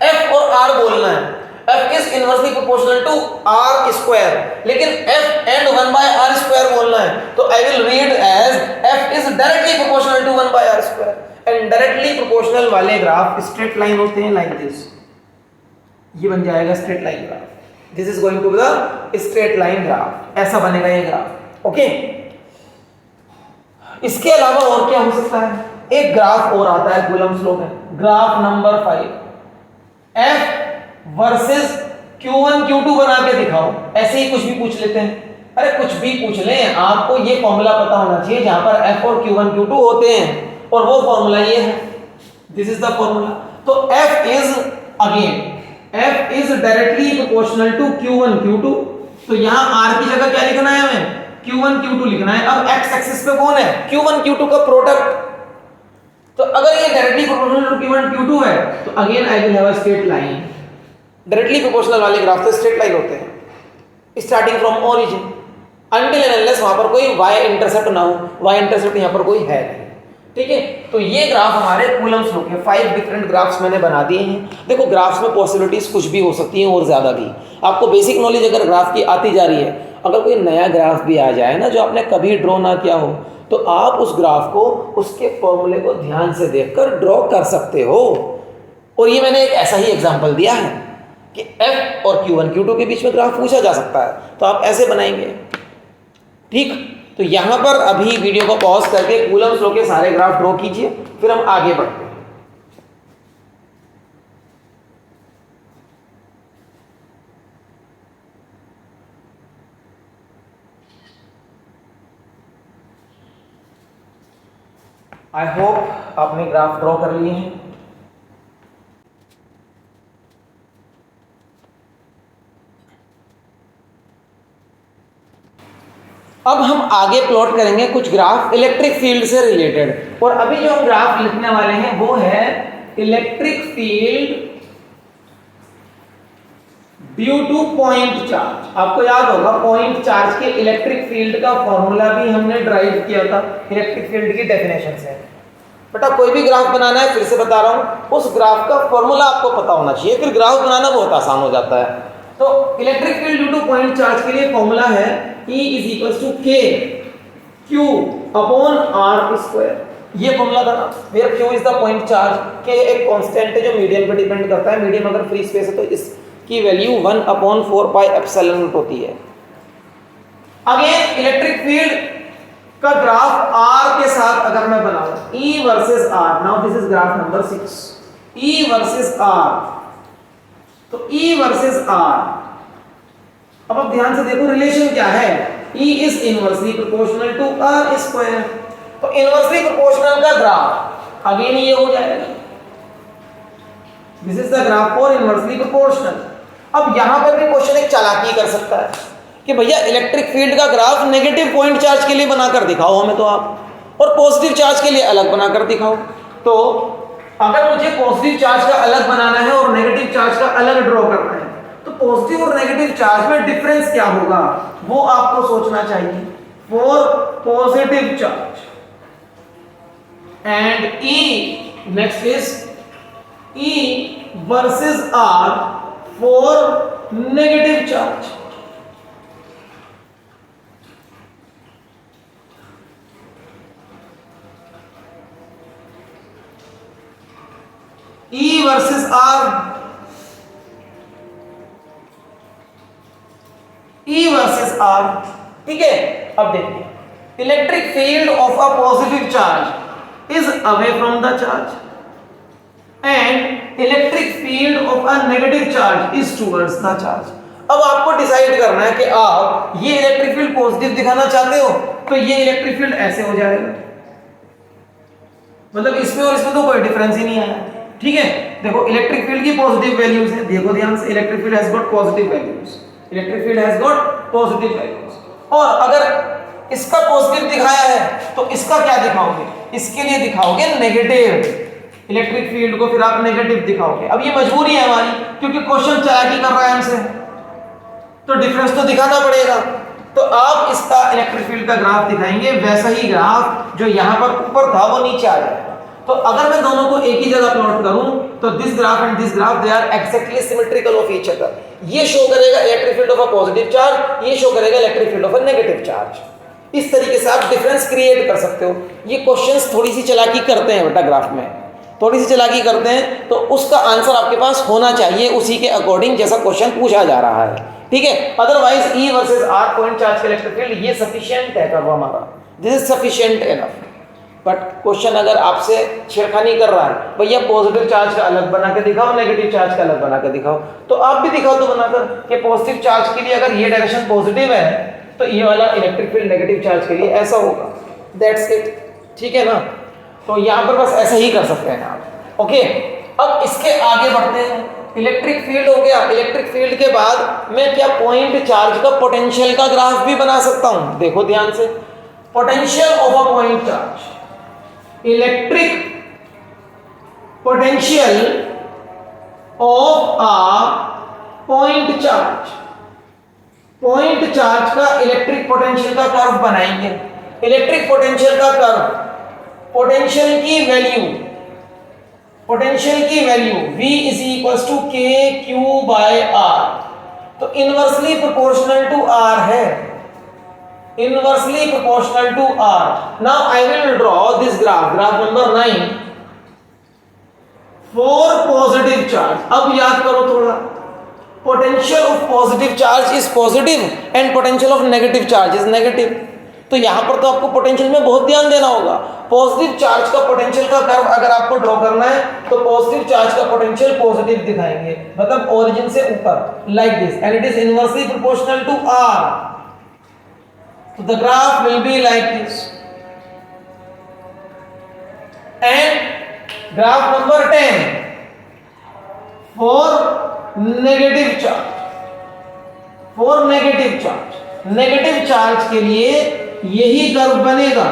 f और r बोलना है, f is inversely proportional to r square, लेकिन f एंड 1/r स्क्वायर बोलना है, तो I will read as f is directly proportional to 1/r square. And directly proportional वाले ग्राफ स्ट्रेट लाइन होते हैं, लाइक दिस। ये बन जाएगा straight line graph. This is going to be the straight line graph, ऐसा बनेगा ये graph. Okay, इसके अलावा और क्या हो सकता है? एक ग्राफ और आता है कूलम्स लॉ में, graph number 5, F versus Q1 Q2 बना के दिखाओ। ऐसे ही कुछ भी पूछ लेते हैं, अरे कुछ भी पूछ लें, आपको ये फॉर्मूला पता होना चाहिए जहां पर F और Q1 Q2 होते हैं, और वो फॉर्मूला ये है, दिस इज द फॉर्मूला। तो F is again, F is directly proportional to Q1 Q2, तो यहां R की जगह क्या लिखना है हमें? Q1 Q2 लिखना है। अब X एक्सिस पे कौन है? Q1 Q2 का प्रोडक्ट, तो अगर ये directly proportional to Q1 Q2 है, तो again I will have a straight line. Directly proportional वाले ग्राफ तो स्ट्रेट लाइन होते हैं starting from origin, until and unless वहां पर कोई y इंटरसेप्ट ना हो। y इंटरसेप्ट यहां पर कोई है नहीं, ठीक है? तो ये ग्राफ हमारे कूलम्स लॉ के 5 डिफरेंट ग्राफ्स मैंने बना दिए हैं। देखो, ग्राफ्स में पॉसिबिलिटीज कुछ भी हो सकती हैं और ज्यादा भी। आपको बेसिक नॉलेज अगर ग्राफ की आती जा रही है, अगर कोई नया ग्राफ भी आ जाए ना जो आपने कभी ड्रॉ ना किया हो, तो आप उस ग्राफ को उसके फॉर्मूले को ध्यान से देखकर ड्रॉ कर सकते हो। और ये मैंने एक ऐसा ही एग्जांपल दिया है कि F और Q1 Q2 के बीच में ग्राफ पूछा जा सकता है, तो आप ऐसे बनाएंगे। ठीक, तो यहां पर अभी वीडियो को पॉज करके कूलम्स लॉ के सारे ग्राफ ड्रॉ कीजिए, फिर हम आगे बढ़ते हैं। आई होप आपने ग्राफ ड्रॉ कर लिए हैं। अब हम आगे प्लॉट करेंगे कुछ ग्राफ इलेक्ट्रिक फील्ड से रिलेटेड, और अभी जो हम ग्राफ लिखने वाले हैं वो है electric field due to point charge. आपको याद होगा पॉइंट चार्ज के इलेक्ट्रिक फील्ड का फॉर्मूला भी हमने ड्राइव किया था इलेक्ट्रिक फील्ड की डेफिनेशन से। बेटा कोई भी ग्राफ बनाना है, फिर से बता रहा हूं, उस ग्राफ का फॉर्मूला आपको पता होना चाहिए, फिर ग्राफ बनाना बहुत आसान हो जाता है। तो electric field due to point charge के लिए फॉर्मूला है E = K Q upon R square. ये फॉर्मूला था ना, where Q is the point charge, K एक कांस्टेंट है जो मीडियम पे डिपेंड करता है। मीडियम अगर फ्री स्पेस है तो इसकी वैल्यू 1/4πε0 होती है। अगेन इलेक्ट्रिक फील्ड का ग्राफ R के साथ अगर मैं बनाऊं E versus R, now this is graph number 6, E versus R, तो E वर्सेस R। अब आप ध्यान से देखो रिलेशन क्या है, E is inversely proportional to R square. तो इनवर्सली प्रोपोर्शनल का ग्राफ अगेन ये हो जाएगा, this is the graph for inversely proportional. अब यहां पर भी क्वेश्चन एक चालाकी कर सकता है कि भैया इलेक्ट्रिक फील्ड का ग्राफ नेगेटिव पॉइंट चार्ज के लिए बनाकर दिखाओ हमें तो आप, और पॉजिटिव चार्ज के लिए अलग बनाकर दिखाओ। तो अगर मुझे पॉजिटिव चार्ज का अलग बनाना है और नेगेटिव चार्ज का अलग ड्रॉ करना है, तो पॉजिटिव और नेगेटिव चार्ज में डिफरेंस क्या होगा वो आपको सोचना चाहिए। For positive charge and E next is E versus R for negative charge. E versus R, E versus R, ठीक है। अब देखिए electric field of a positive charge is away from the charge and electric field of a negative charge is towards the charge. अब आपको decide करना है कि आप ये इलेक्ट्रिक फील्ड पॉजिटिव दिखाना चाहते हो तो ये इलेक्ट्रिक फील्ड ऐसे हो जाएगा, मतलब इसमें और इसमें तो कोई डिफरेंस ही नहीं आया, ठीक है। देखो इलेक्ट्रिक फील्ड की पॉजिटिव वैल्यूज है, देखो ध्यान से, electric field has got positive values, electric field has got positive values. और अगर इसका पॉजिटिव दिखाया है तो इसका क्या दिखाओगे, इसके लिए दिखाओगे नेगेटिव इलेक्ट्रिक फील्ड को, फिर आप नेगेटिव दिखाओगे। अब ये मजबूरी है हमारी क्योंकि क्वेश्चन चालाकी कर रहा है हमसे, तो डिफरेंस तो दिखाना पड़ेगा। तो आप इसका इलेक्ट्रिक फील्ड का ग्राफ दिखाएंगे वैसा ही ग्राफ जो यहां पर ऊपर था वो नीचे आ जाएगा। तो अगर मैं दोनों को एक ही जगह प्लॉट करूं तो this graph and this graph they are exactly symmetrical of each other. ये शो करेगा electric field of a positive charge, ये शो करेगा electric field of a negative charge. इस तरीके से आप डिफरेंस क्रिएट कर सकते हो। ये क्वेश्चंस थोड़ी सी चालाकी करते हैं बेटा, ग्राफ में थोड़ी सी चालाकी करते हैं, तो उसका आंसर आपके पास होना चाहिए उसी के अकॉर्डिंग जैसा क्वेश्चन पूछा जा रहा है, ठीक है। Otherwise E versus R point charge का इलेक्ट्रिक फील्ड ये सफिशिएंट है कर्व हमारा, this is sufficient enough. But question अगर आपसे छेड़खानी कर रहा है, भैया पॉजिटिव चार्ज का अलग बना के दिखाओ, नेगेटिव चार्ज का अलग बना के दिखाओ, तो आप भी दिखाओ तो बनाकर कि पॉजिटिव चार्ज के लिए अगर ये डायरेक्शन पॉजिटिव है तो ये वाला इलेक्ट्रिक फील्ड नेगेटिव चार्ज के लिए ऐसा होगा, दैट्स इट, ठीक है ना। तो यहाँ पर बस ऐसा ही कर सकते हैं आप, ओके। अब इसके आगे बढ़ते हैं, इलेक्ट्रिक फील्ड हो गया। इलेक्ट्रिक फील्ड के बाद मैं क्या पॉइंट चार्ज का पोटेंशियल का ग्राफ भी बना सकता हूं। देखो ध्यान से, potential of a point charge, electric potential of a point charge, point charge का इलेक्ट्रिक पोटेंशियल का कर्व बनाएंगे। इलेक्ट्रिक पोटेंशियल का कर्व, पोटेंशियल की वैल्यू, पोटेंशियल की वैल्यू V = KQ/R, तो इनवर्सली प्रोपोर्शनल टू R है, inversely proportional to R। Now I will draw this graph, graph number 9 for positive charge. अब याद करो थोड़ा, potential of positive charge is positive and potential of negative charge is negative. तो यहां पर तो आपको पोटेंशियल में बहुत ध्यान देना होगा। पॉजिटिव चार्ज का पोटेंशियल का कर्व अगर आपको ड्रॉ करना है तो पॉजिटिव चार्ज का पोटेंशियल पॉजिटिव दिखाएंगे, मतलब ओरिजिन से ऊपर, like this, and it is inversely proportional to R। So the graph will be like this. And graph number 10 for negative charge. For negative charge के लिए यही कर्व बनेगा,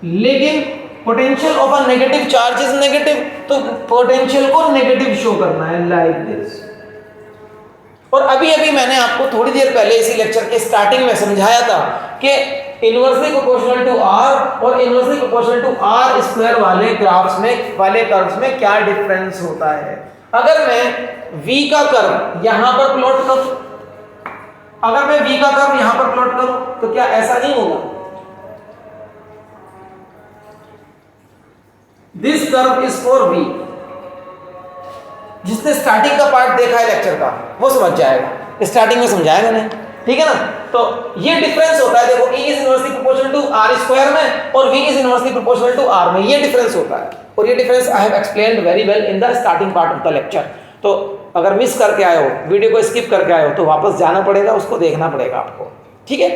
लेकिन potential of a negative charge is negative, तो potential को negative show करना है like this. और अभी अभी मैंने आपको थोड़ी देर पहले इसी लेक्चर के स्टार्टिंग में समझाया था कि इनवर्सली प्रोपोर्शनल टू आर और inversely proportional to R square वाले ग्राफ्स में, वाले कर्व्स में क्या डिफरेंस होता है। अगर मैं v का कर्व यहां पर प्लॉट करूं, अगर मैं v का कर्व यहां पर प्लॉट करूं तो क्या ऐसा नहीं होगा? This curve is for v। जिसने स्टार्टिंग का पार्ट देखा है लेक्चर का वो समझ जाएगा, स्टार्टिंग में समझाया मैंने, ठीक है ना। तो ये डिफरेंस होता है, देखो e is inversely proportional to r square में और v is inversely proportional to r में, ये डिफरेंस होता है। और ये difference I have explained very well in the starting part of the lecture. तो अगर मिस करके आए हो, वीडियो को स्किप करके आए हो, तो वापस जाना पड़ेगा, उसको देखना पड़ेगा आपको, ठीक है।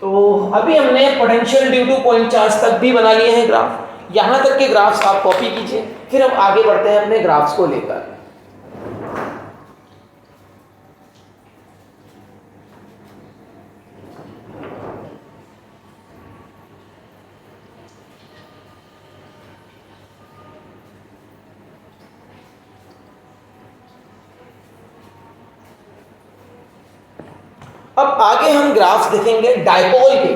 तो अभी हमने potential due to point charge तक भी बना लिए हैं ग्राफ। यहां तक के ग्राफ्स आप कॉपी कीजिए, फिर हम आगे बढ़ते हैं अपने ग्राफ्स को लेकर। अब आगे हम ग्राफ्स देखेंगे डायपोल के।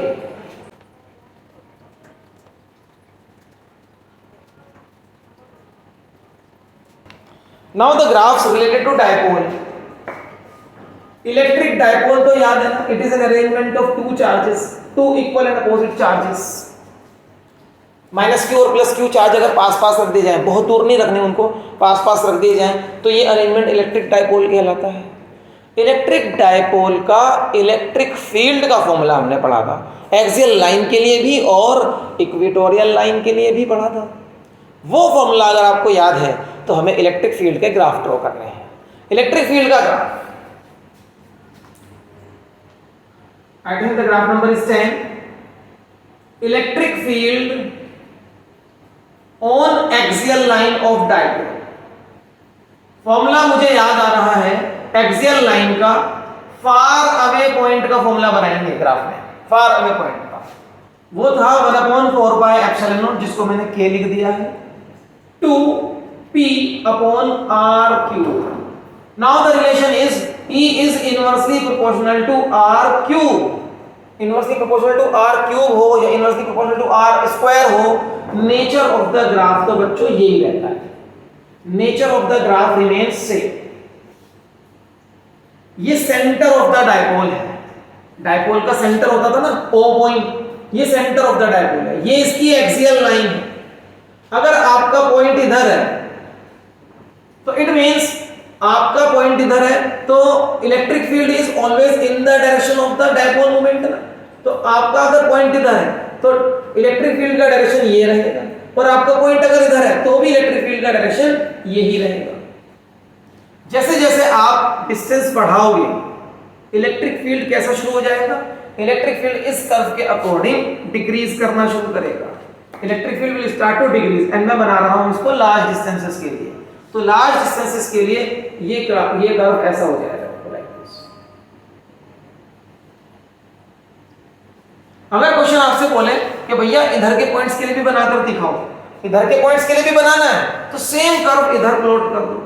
Now the graphs related to dipole. Electric dipole तो याद है ना, it is an arrangement of two charges, two equal and opposite charges. Minus Q और प्लस क्यू चार्ज अगर पास पास रख दिए जाए, बहुत दूर नहीं रखने उनको, पास पास रख दिए जाए, तो ये अरेंजमेंट इलेक्ट्रिक डायपोल कहलाता है। इलेक्ट्रिक डायपोल का इलेक्ट्रिक फील्ड का फॉर्मूला हमने पढ़ा था, एक्सियल लाइन के लिए भी और इक्वेटोरियल लाइन के लिए भी पढ़ा था। वो फॉर्मूला अगर आपको याद है तो हमें इलेक्ट्रिक फील्ड के ग्राफ ड्रॉ करने हैं। इलेक्ट्रिक फील्ड का graph, I think the graph number is 10। Electric field on axial line of dipole. Formula मुझे याद आ रहा है, एक्सियल लाइन का फार अवे पॉइंट का फॉर्मूला बनाएंगे ग्राफ में। फार अवे पॉइंट का वो था 1/4 पाई एप्सिलॉन नॉट, जिसको मैंने k लिख दिया है, 2p upon r cube. Now the relation is E is inversely proportional to r cube। Inversely proportional to r cube हो या inversely proportional to r square हो, नेचर ऑफ द ग्राफ तो बच्चों यही रहता है, nature of the graph remains same. ये centre of the dipole है, डायपोल का सेंटर होता था ना O पॉइंट, ये सेंटर ऑफ द डायपोल है, ये इसकी एक्सियल लाइन है। अगर आपका पॉइंट इधर है तो इट मींस आपका पॉइंट इधर है, तो electric field is always in the direction of the dipole moment ना। तो आपका अगर पॉइंट इधर है तो इलेक्ट्रिक फील्ड का डायरेक्शन ये रहेगा, और आपका पॉइंट अगर इधर है तो भी इलेक्ट्रिक फील्ड का डायरेक्शन यही रहेगा। जैसे जैसे आप डिस्टेंस बढ़ाओगे, इलेक्ट्रिक फील्ड कैसा शुरू हो जाएगा? इलेक्ट्रिक फील्ड इस कर्व के अकॉर्डिंग डिक्रीज करना शुरू करेगा। Electric field will start to decrease, and मैं बना रहा हूं इसको लार्ज डिस्टेंसेस के लिए। तो लार्ज डिस्टेंसेस के लिए ये कर्व ऐसा हो जाएगा, लाइक दिस। अगर क्वेश्चन आपसे बोले कि भैया इधर के पॉइंट्स के लिए भी बनाकर दिखाओ, इधर के पॉइंट्स के लिए भी बनाना है, तो सेम कर्व इधर प्लॉट कर दो।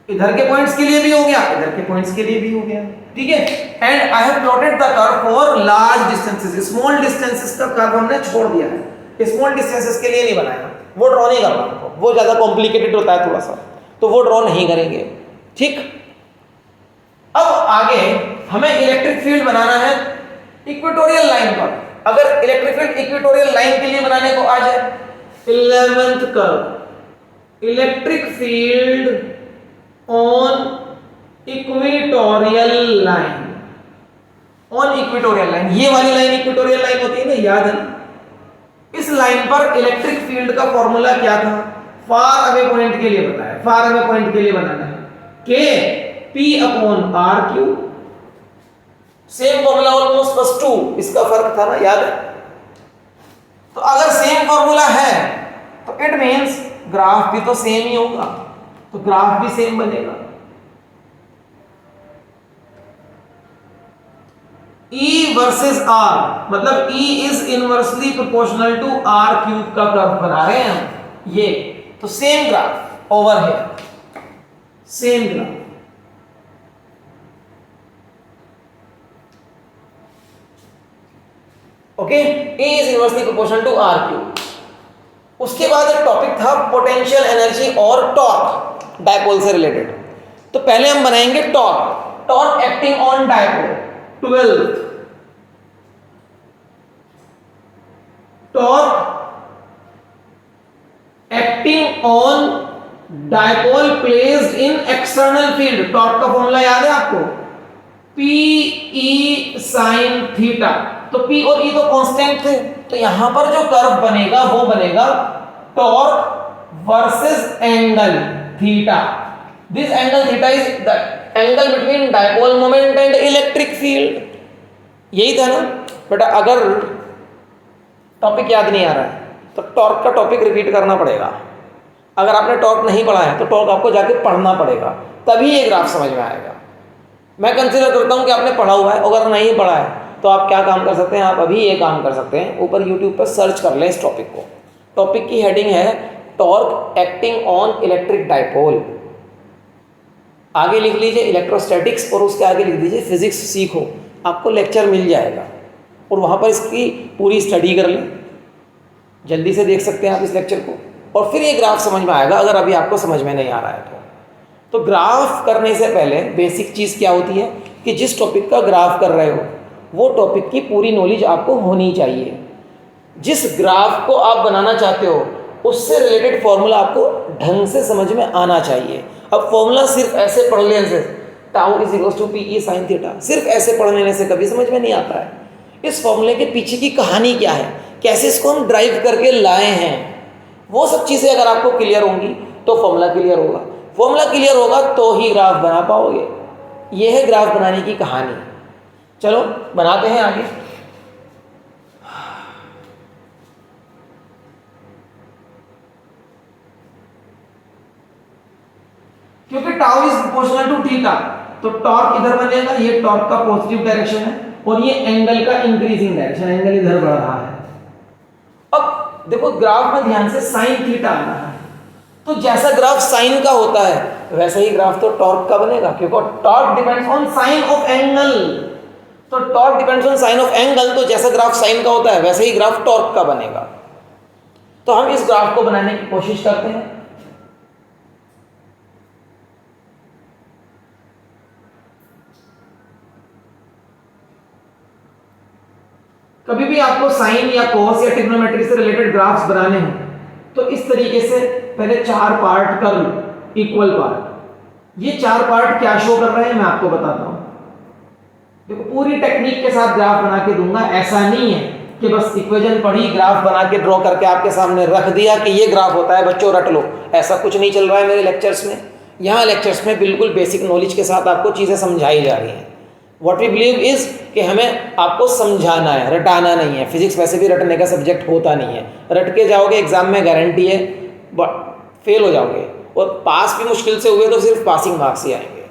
इधर के पॉइंट्स के लिए भी हो गया, इधर के पॉइंट्स के लिए भी हो गया, ठीक है। And I have plotted the curve for large distances. Small distances का कर्व हमने छोड़ दिया है, स्मॉल डिस्टेंसेस के लिए नहीं बनाया, वो ड्रॉ नहीं करना हमको, वो ज्यादा कॉम्प्लिकेटेड होता है थोड़ा सा, तो वो ड्रॉ नहीं करेंगे, ठीक। अब आगे हमें इलेक्ट्रिक फील्ड बनाना है इक्वेटोरियल लाइन पर। अगर इलेक्ट्रिक फील्ड इक्वेटोरियल लाइन के लिए बनाने को आ जाए, 11th curve, electric field on equatorial line, on equatorial line, ये वाली लाइन इक्वेटोरियल लाइन होती है ना, याद है ना। इस लाइन पर इलेक्ट्रिक फील्ड का फॉर्मूला क्या था? फार अवे पॉइंट के लिए बताया, फार अवे पॉइंट के लिए बनाना है, K P upon R cube. Same formula almost बस 2, इसका फर्क था ना, याद है? तो अगर सेम फॉर्मूला है तो इट मीन्स ग्राफ भी तो सेम ही होगा, तो ग्राफ भी सेम बनेगा। E वर्सेस R, मतलब E is inversely proportional to R cube का कर्व बना रहे हैं हम, ये तो सेम ग्राफ ओवर है, same graph. Okay, E is inversely proportional to R cube. उसके बाद एक टॉपिक था पोटेंशियल एनर्जी और टॉर्क, डायपोल से रिलेटेड। तो पहले हम बनाएंगे torque, torque acting on dipole, 12th torque acting on dipole placed in external field. Torque का फॉर्मूला याद है आपको, Pe sin थीटा। तो P और E तो कांस्टेंट थे, तो यहां पर जो कर्व बनेगा वो बनेगा torque versus angle theta. This angle theta is the angle between dipole moment and electric field. यही था ना बेटा? अगर टॉपिक याद नहीं आ रहा है तो टॉर्क का टॉपिक रिपीट करना पड़ेगा। अगर आपने टॉर्क नहीं पढ़ा है तो टॉर्क आपको जाके पढ़ना पड़ेगा, तभी ये ग्राफ समझ में आएगा। मैं कंसीडर करता हूँ कि आपने पढ़ा हुआ है, अगर नहीं पढ़ा है तो आप क्या काम कर सकते हैं, आप अभी ये काम कर सकते हैं, ऊपर YouTube पर सर्च कर लें इस टॉपिक को। टॉपिक की हेडिंग है torque acting on electric dipole. आगे लिख लीजिए इलेक्ट्रोस्टैटिक्स और उसके आगे लिख दीजिए फिजिक्स सीखो, आपको लेक्चर मिल जाएगा और वहाँ पर इसकी पूरी स्टडी कर लें। जल्दी से देख सकते हैं आप इस लेक्चर को, और फिर ये ग्राफ समझ में आएगा अगर अभी आपको समझ में नहीं आ रहा है तो ग्राफ करने से पहले बेसिक चीज़ क्या होती है कि जिस टॉपिक का ग्राफ कर रहे हो वो टॉपिक की पूरी नॉलेज आपको होनी चाहिए। जिस ग्राफ को आप बनाना चाहते हो उससे रिलेटेड फॉर्मूला आपको ढंग से समझ में आना चाहिए। अब फॉर्मूला सिर्फ ऐसे पढ़ लेने से, tau is equals to Pe sin theta, सिर्फ ऐसे पढ़ लेने से कभी समझ में नहीं आता है। इस फॉर्मूले के पीछे की कहानी क्या है, कैसे इसको हम ड्राइव करके लाए हैं, वो सब चीज़ें अगर आपको क्लियर होंगी तो फॉर्मूला क्लियर होगा। फॉर्मूला क्लियर होगा तो ही ग्राफ बना पाओगे। ये है ग्राफ बनाने की कहानी। चलो बनाते हैं आगे। क्योंकि tau is proportional to theta तो टॉर्क इधर बनेगा, ये टॉर्क का पॉजिटिव डायरेक्शन है और ये एंगल का इंक्रीजिंग डायरेक्शन, एंगल इधर बढ़ रहा है। अब देखो ग्राफ में ध्यान से साइन थीटा आ रहा है, तो जैसा ग्राफ साइन का होता है वैसा ही ग्राफ तो टॉर्क का बनेगा, क्योंकि torque depends on sine of angle. तो torque depends on sine of angle, तो जैसा ग्राफ साइन का होता है वैसे ही ग्राफ टॉर्क का बनेगा। तो हम इस ग्राफ को बनाने की कोशिश करते हैं। कभी भी आपको साइन या कॉस या ट्रिग्नोमेट्री से रिलेटेड ग्राफ्स बनाने हो तो इस तरीके से पहले 4 पार्ट कर लो, इक्वल पार्ट। ये 4 पार्ट क्या शो कर रहे हैं मैं आपको बताता हूं। देखो पूरी टेक्निक के साथ ग्राफ बना के दूंगा, ऐसा नहीं है कि बस इक्वेशन पढ़ी ग्राफ बना के ड्रॉ करके आपके सामने रख दिया कि ये ग्राफ होता है बच्चों रट लो। ऐसा कुछ नहीं चल रहा है मेरे लेक्चर्स में। यहाँ लेक्चर्स में बिल्कुल बेसिक नॉलेज के साथ आपको चीज़ें समझाई जा रही हैं। व्हाट वी बिलीव इज कि हमें आपको समझाना है, रटाना नहीं है। फिजिक्स वैसे भी रटने का सब्जेक्ट होता नहीं है, रट के जाओगे एग्जाम में गारंटी है फेल हो जाओगे, और पास भी मुश्किल से हुए तो सिर्फ पासिंग मार्क्स ही आएंगे,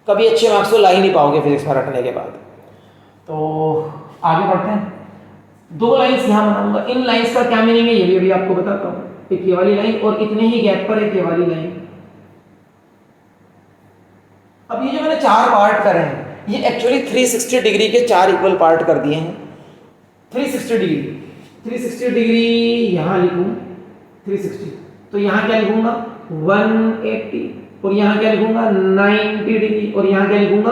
कभी अच्छे मार्क्स तो ला ही नहीं पाओगे फिजिक्स में रटने के बाद। तो आगे बढ़ते हैं। 2 लाइन्स यहाँ बनाऊंगा, इन लाइन्स का क्या मीनिंग है ये भी अभी आपको बताता हूँ। एक ये वाली लाइन और इतने ही गैप पर एक ये वाली लाइन। अब ये जो मैंने 4 पार्ट करे हैं ये एक्चुअली 360 डिग्री के 4 इक्वल पार्ट कर दिए हैं। 360 डिग्री यहाँ लिखूँ 360, तो यहाँ क्या लिखूंगा 180, और यहाँ क्या लिखूंगा 90 डिग्री, और यहाँ क्या लिखूंगा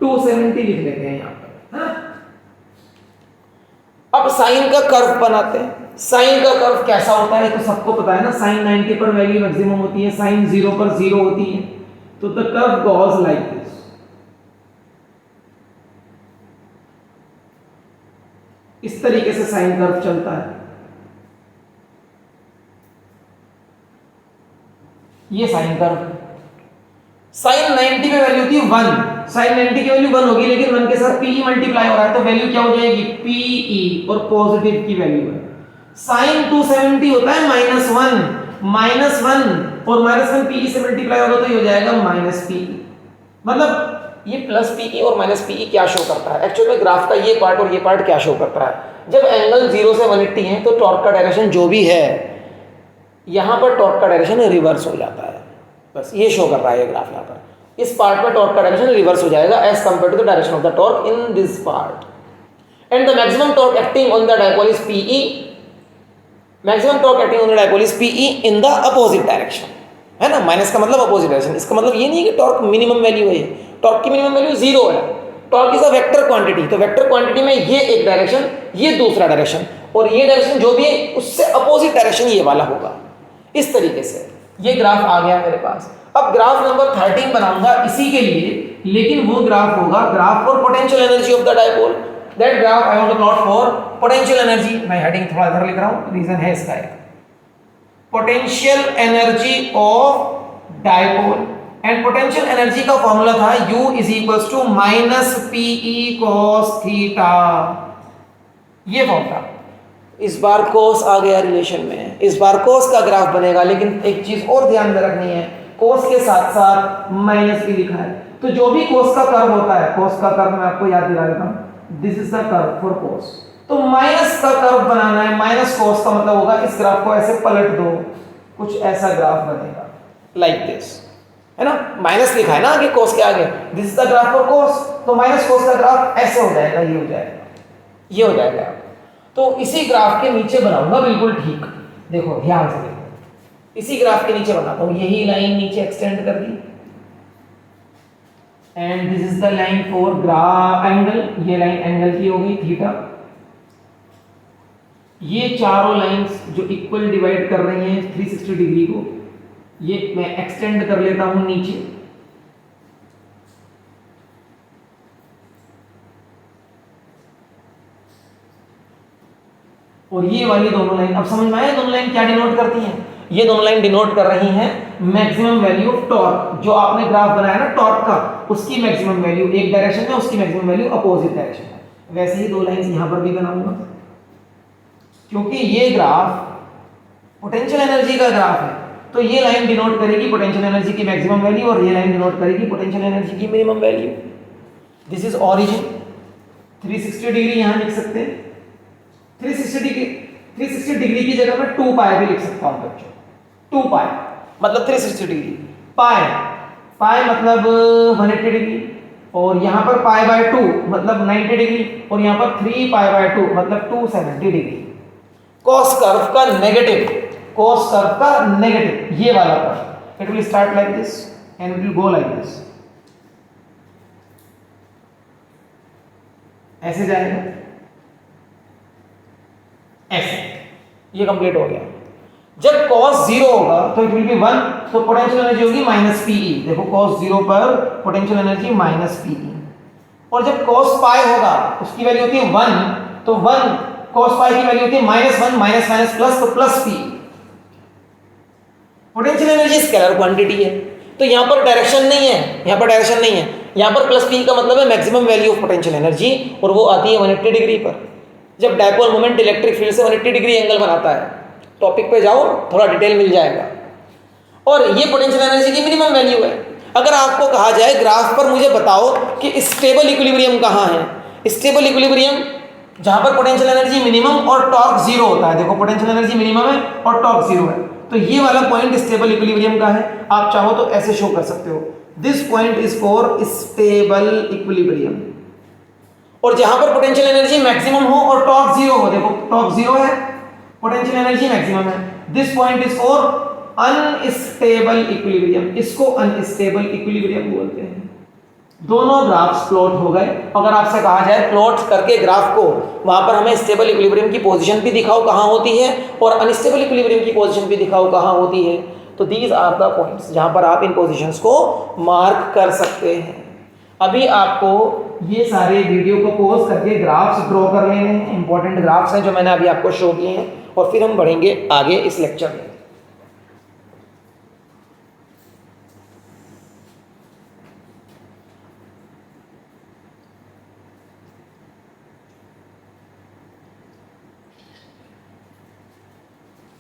270 लिख लेते हैं यहाँ पर, है? अब साइन का कर्व बनाते हैं। साइन का कर्व कैसा होता है तो सबको पता है ना, साइन 90 पर वैल्यू मैक्सिमम होती है, साइन 0 पर 0 होती है। तो the curve goes like this. इस तरीके से साइन कर्व चलता है। ये साइन कर्व, साइन 90 पे वैल्यू थी 1, साइन 90 की वैल्यू 1 होगी, लेकिन 1 के साथ पीई मल्टीप्लाई हो रहा है तो वैल्यू क्या हो जाएगी, पीई, और पॉजिटिव की वैल्यू है। साइन 270 होता है -1 और -1 पीई से मल्टीप्लाई होगा तो ये हो जाएगा -पीई। मतलब ये प्लस पीई और माइनस पीई क्या शो करता है, एक्चुअल में ग्राफ का ये पार्ट और ये पार्ट क्या शो करता है, जब एंगल 0 से 180 है तो टॉर्क का डायरेक्शन जो भी है यहाँ पर टॉर्क का डायरेक्शन रिवर्स हो जाता है। बस ये शो कर रहा है ये ग्राफ, यहाँ पर इस पार्ट में टॉर्क का डायरेक्शन रिवर्स हो जाएगा as compare to the direction of the torque in this part. And the maximum torque acting on the dipole is PE, maximum torque acting on the dipole is PE in the opposite direction, है ना। Minus का मतलब opposite direction, इसका मतलब ये नहीं है कि टॉर्क मिनिमम वैल्यू है, टॉर्क की मिनिमम वैल्यू 0 है। Torque is a vector quantity, तो वेक्टर क्वांटिटी में ये एक डायरेक्शन, ये दूसरा डायरेक्शन, और ये डायरेक्शन जो भी है उससे अपोजिट डायरेक्शन ये वाला होगा। इस तरीके से ये ग्राफ आ गया मेरे पास। अब ग्राफ नंबर 13 बनाऊंगा इसी के लिए, लेकिन वो ग्राफ होगा graph for potential energy of the dipole. That graph I want to plot for potential energy. मैं हेडिंग थोड़ा इधर लिख रहा हूं, रीजन है इसका एक, potential energy of dipole. And potential energy का फॉर्मूला था U is -PE cos theta, ये फॉर्मूला। इस बार कोस आ गया रिलेशन में, इस बार कोस का ग्राफ बनेगा, लेकिन एक चीज और ध्यान में रखनी है, कोस के साथ साथ माइनस भी लिखा है। तो जो भी कोस का कर्व होता है, कोस का कर्व मैं आपको याद दिला देता हूं, this is the curve for cos. तो माइनस का कर्व बनाना है, माइनस कोस का मतलब होगा इस ग्राफ को ऐसे पलट दो, कुछ ऐसा ग्राफ बनेगा लाइक दिस, है ना। माइनस लिखा है ना कि कोस के आगे, this is the graph for cos, तो माइनस कोस का ग्राफ ऐसे हो जाएगा, ये हो जाएगा, ये हो जाएगा। तो इसी ग्राफ के नीचे बनाऊंगा बिल्कुल ठीक, देखो ध्यान से देखो, इसी ग्राफ के नीचे बनाता हूं, यही लाइन नीचे एक्सटेंड कर दी, and this is the line for graph angle, ये लाइन एंगल की हो गई थीटा। ये चारों लाइंस जो इक्वल डिवाइड कर रही हैं 360 डिग्री को, ये मैं एक्सटेंड कर लेता हूं नीचे, और ये वाली दोनों लाइन, अब समझ में आया दोनों लाइन क्या डिनोट करती हैं। ये दोनों लाइन डिनोट कर रही हैं मैक्सिमम वैल्यू ऑफ टॉर्क, जो आपने ग्राफ बनाया ना टॉर्क का, उसकी मैक्सिमम वैल्यू एक डायरेक्शन में, उसकी मैक्सिमम वैल्यू अपोजिट डायरेक्शन में। वैसे ही दो लाइंस यहां पर भी बनाऊंगा, क्योंकि ये ग्राफ पोटेंशियल एनर्जी का ग्राफ है, तो ये लाइन डिनोट करेगी पोटेंशियल एनर्जी की मैक्सिमम वैल्यू, और ये लाइन डिनोट करेगी पोटेंशियल एनर्जी की minimum value. This is origin, 360 degree यहां लिख सकते हैं, 360 डिग्री की जगह में 2 पाई भी लिख सकता हूं बच्चों, 2 पाई मतलब 360 डिग्री, पाई मतलब 180 डिग्री, और यहां पर पाई बाय 2 मतलब 90 डिग्री, और यहां पर 3 पाई बाय 2 मतलब 270 डिग्री। कॉस कर्व का नेगेटिव, कॉस कर्व का नेगेटिव, ये वाला curve, it will start like this and it will go like this, ऐसे जाएगा, ऐसे, ये कंप्लीट हो गया। जब cos 0 होगा तो इट विल बी 1, तो पोटेंशियल एनर्जी होगी -PE। देखो cos 0 पर पोटेंशियल एनर्जी -PE, और जब cos पाई होगा उसकी वैल्यू होती है 1, तो 1 cos पाई की वैल्यू होती है -1 माइनस माइनस प्लस, तो +P। Potential energy scalar quantity है, तो यहां पर डायरेक्शन नहीं है, यहां पर डायरेक्शन नहीं है, यहां पर +P का मतलब है maximum value of potential energy, और वो आती है 180 डिग्री पर। जब डायपोल मोमेंट इलेक्ट्रिक फील्ड से 180 डिग्री एंगल बनाता है, टॉपिक पे जाओ थोड़ा डिटेल मिल जाएगा। और ये पोटेंशियल एनर्जी की मिनिमम वैल्यू है। अगर आपको कहा जाए ग्राफ पर मुझे बताओ कि स्टेबल इक्विलिब्रियम कहाँ है, स्टेबल इक्विलिब्रियम जहां पर पोटेंशियल एनर्जी मिनिमम और टॉर्क 0 होता है, देखो पोटेंशियल एनर्जी मिनिमम है और टॉर्क 0 है, तो ये वाला पॉइंट स्टेबल इक्विलिब्रियम का है। आप चाहो तो ऐसे शो कर सकते हो, this point is for stable equilibrium. और जहां पर पोटेंशियल एनर्जी मैक्सिमम हो और टॉर्क 0 हो, देखो टॉर्क 0 है, पोटेंशियल एनर्जी मैक्सिमम है, this point is for unstable equilibrium, इसको अनस्टेबल इक्विलिब्रियम बोलते हैं। दोनों ग्राफ्स प्लॉट हो गए। अगर आपसे कहा जाए प्लॉट करके ग्राफ को, वहां पर हमें स्टेबल इक्विलिब्रियम की पोजीशन भी दिखाओ कहां होती है, और अनस्टेबल इक्विलिब्रियम की पोजीशन भी दिखाओ कहां होती है, तो दीज आर द पॉइंट्स जहां पर आप इन पोजीशंस को मार्क कर सकते हैं। अभी आपको ये सारे वीडियो को पॉज करके ग्राफ्स ड्रॉ कर लेने हैं, इंपॉर्टेंट ग्राफ्स हैं जो मैंने अभी आपको शो किए हैं, और फिर हम बढ़ेंगे आगे इस लेक्चर में।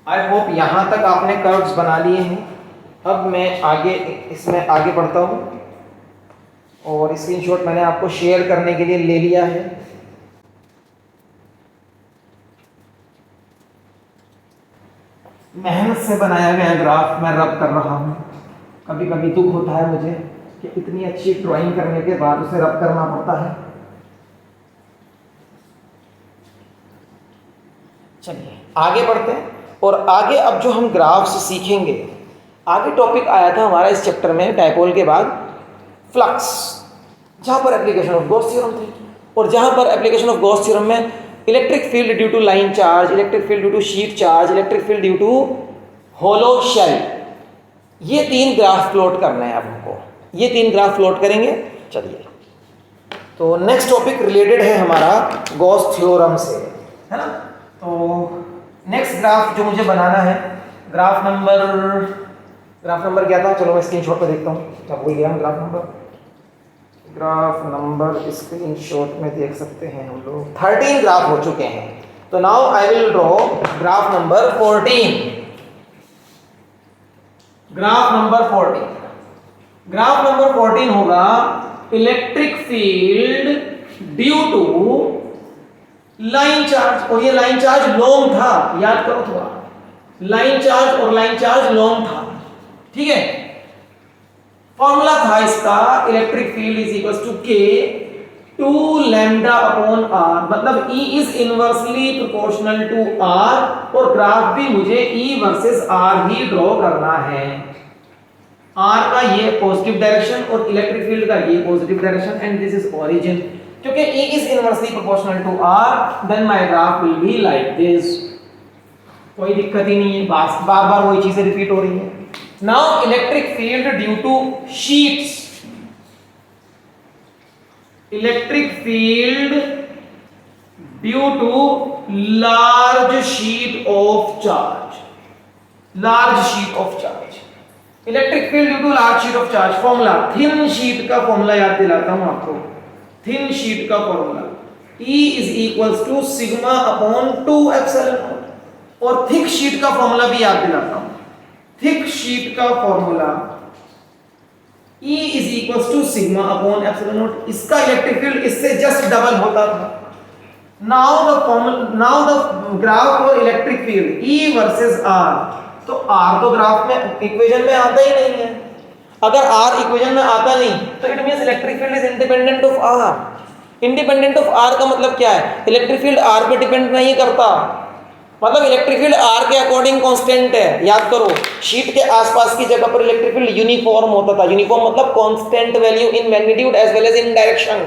आई होप यहाँ तक आपने कर्व्स बना लिए हैं। अब मैं इसमें आगे बढ़ता हूँ और स्क्रीनशॉट मैंने आपको शेयर करने के लिए ले लिया है। मेहनत से बनाया गया ग्राफ मैं रब कर रहा हूँ। कभी कभी दुख होता है मुझे कि इतनी अच्छी ड्राइंग करने के बाद उसे रब करना पड़ता है। चलिए आगे बढ़ते हैं और आगे अब जो हम ग्राफ्स सीखेंगे, आगे टॉपिक आया था हमारा इस चैप्टर में डायपोल के बाद फ्लक्स, जहाँ पर एप्लीकेशन ऑफ गॉस थ्योरम थी और जहाँ पर एप्लीकेशन ऑफ गॉस थ्योरम में electric field due to line charge, electric field due to sheet charge, electric field due to hollow shell, ये 3 ग्राफ प्लॉट करना है अब हमको। ये 3 ग्राफ प्लॉट करेंगे। चलिए, तो नेक्स्ट टॉपिक रिलेटेड है हमारा गॉस थ्योरम से, है ना। तो नेक्स्ट ग्राफ जो मुझे बनाना है, ग्राफ नंबर क्या था, चलो मैं स्क्रीनशॉट पे देखता हूँ। क्या भूल गया हम ग्राफ नंबर स्क्रीनशॉट में देख सकते हैं हम लोग। 13 ग्राफ हो चुके हैं। तो now I will draw graph number 14। Graph number 14 होगा electric field due to line charge, और ये लाइन चार्ज लॉन्ग था, याद करो थोड़ा, लाइन चार्ज लॉन्ग था, ठीक है। फॉर्मूला था इसका, electric field is equal to K 2 lambda upon R, मतलब E is inversely proportional to R, और ग्राफ भी मुझे E वर्सेस R ही ड्रॉ करना है। R का ये पॉजिटिव डायरेक्शन और इलेक्ट्रिक फील्ड का ये positive direction, and this is origin. क्योंकि E is inversely proportional to R, then my graph will be like this। कोई दिक्कत ही नहीं है, बार बार वही चीजें रिपीट हो रही है। Now electric field due to sheets, electric field due to large sheet of charge, electric field due to large sheet of charge। Formula, thin sheet का फॉर्मूला याद दिलाता हूं आपको। थिन शीट का formula E is equals to sigma upon 2 epsilon naught, और thick sheet का formula भी याद दिलाता हूं। थिक शीट का formula E is equals to sigma upon epsilon naught. इसका इलेक्ट्रिक फील्ड इससे जस्ट डबल होता था। Now the graph for electric field E versus R, तो R तो ग्राफ में इक्वेशन में आता ही नहीं है। अगर R इक्वेशन में आता नहीं तो it means electric field is independent of R। Independent of R का मतलब क्या है, इलेक्ट्रिक फील्ड R पे डिपेंड नहीं करता, मतलब इलेक्ट्रिक फील्ड R के अकॉर्डिंग कांस्टेंट है। याद करो, शीट के आसपास की जगह पर इलेक्ट्रिक फील्ड यूनिफॉर्म होता था। यूनिफॉर्म मतलब constant value in magnitude as well as in direction.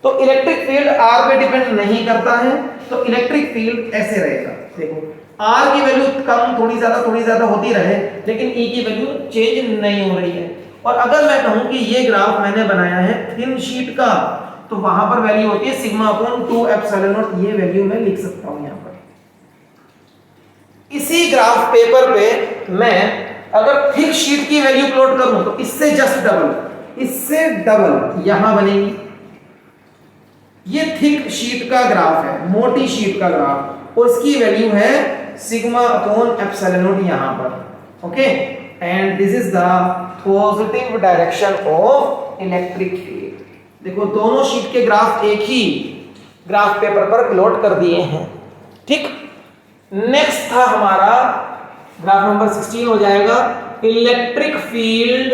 तो इलेक्ट्रिक फील्ड R पे डिपेंड नहीं करता है, तो इलेक्ट्रिक फील्ड ऐसे रहेगा। देखो, R की वैल्यू कम थोड़ी ज्यादा होती रहे, लेकिन E की वैल्यू चेंज नहीं हो रही है। और अगर मैं कहूं कि ये ग्राफ मैंने बनाया है थिन शीट का, तो वहां पर वैल्यू होती है सिग्मा अपॉन 2 एप्सिलॉन नॉट। ये वैल्यू मैं लिख सकता हूं यहां पर। इसी ग्राफ पेपर पे मैं अगर थिक शीट की वैल्यू प्लॉट करूं तो इससे डबल यहां बनेगी। ये थिक शीट का ग्राफ है, मोटी शीट का ग्राफ, और इसकी वैल्यू है सिग्मा अपॉन एप्सिलॉन नॉट यहां पर। Okay, and this is the positive direction of electric field. देखो, दोनों शीट के ग्राफ एक ही ग्राफ पेपर पर प्लॉट कर दिए हैं, ठीक। नेक्स्ट था हमारा ग्राफ नंबर 16 हो जाएगा, electric field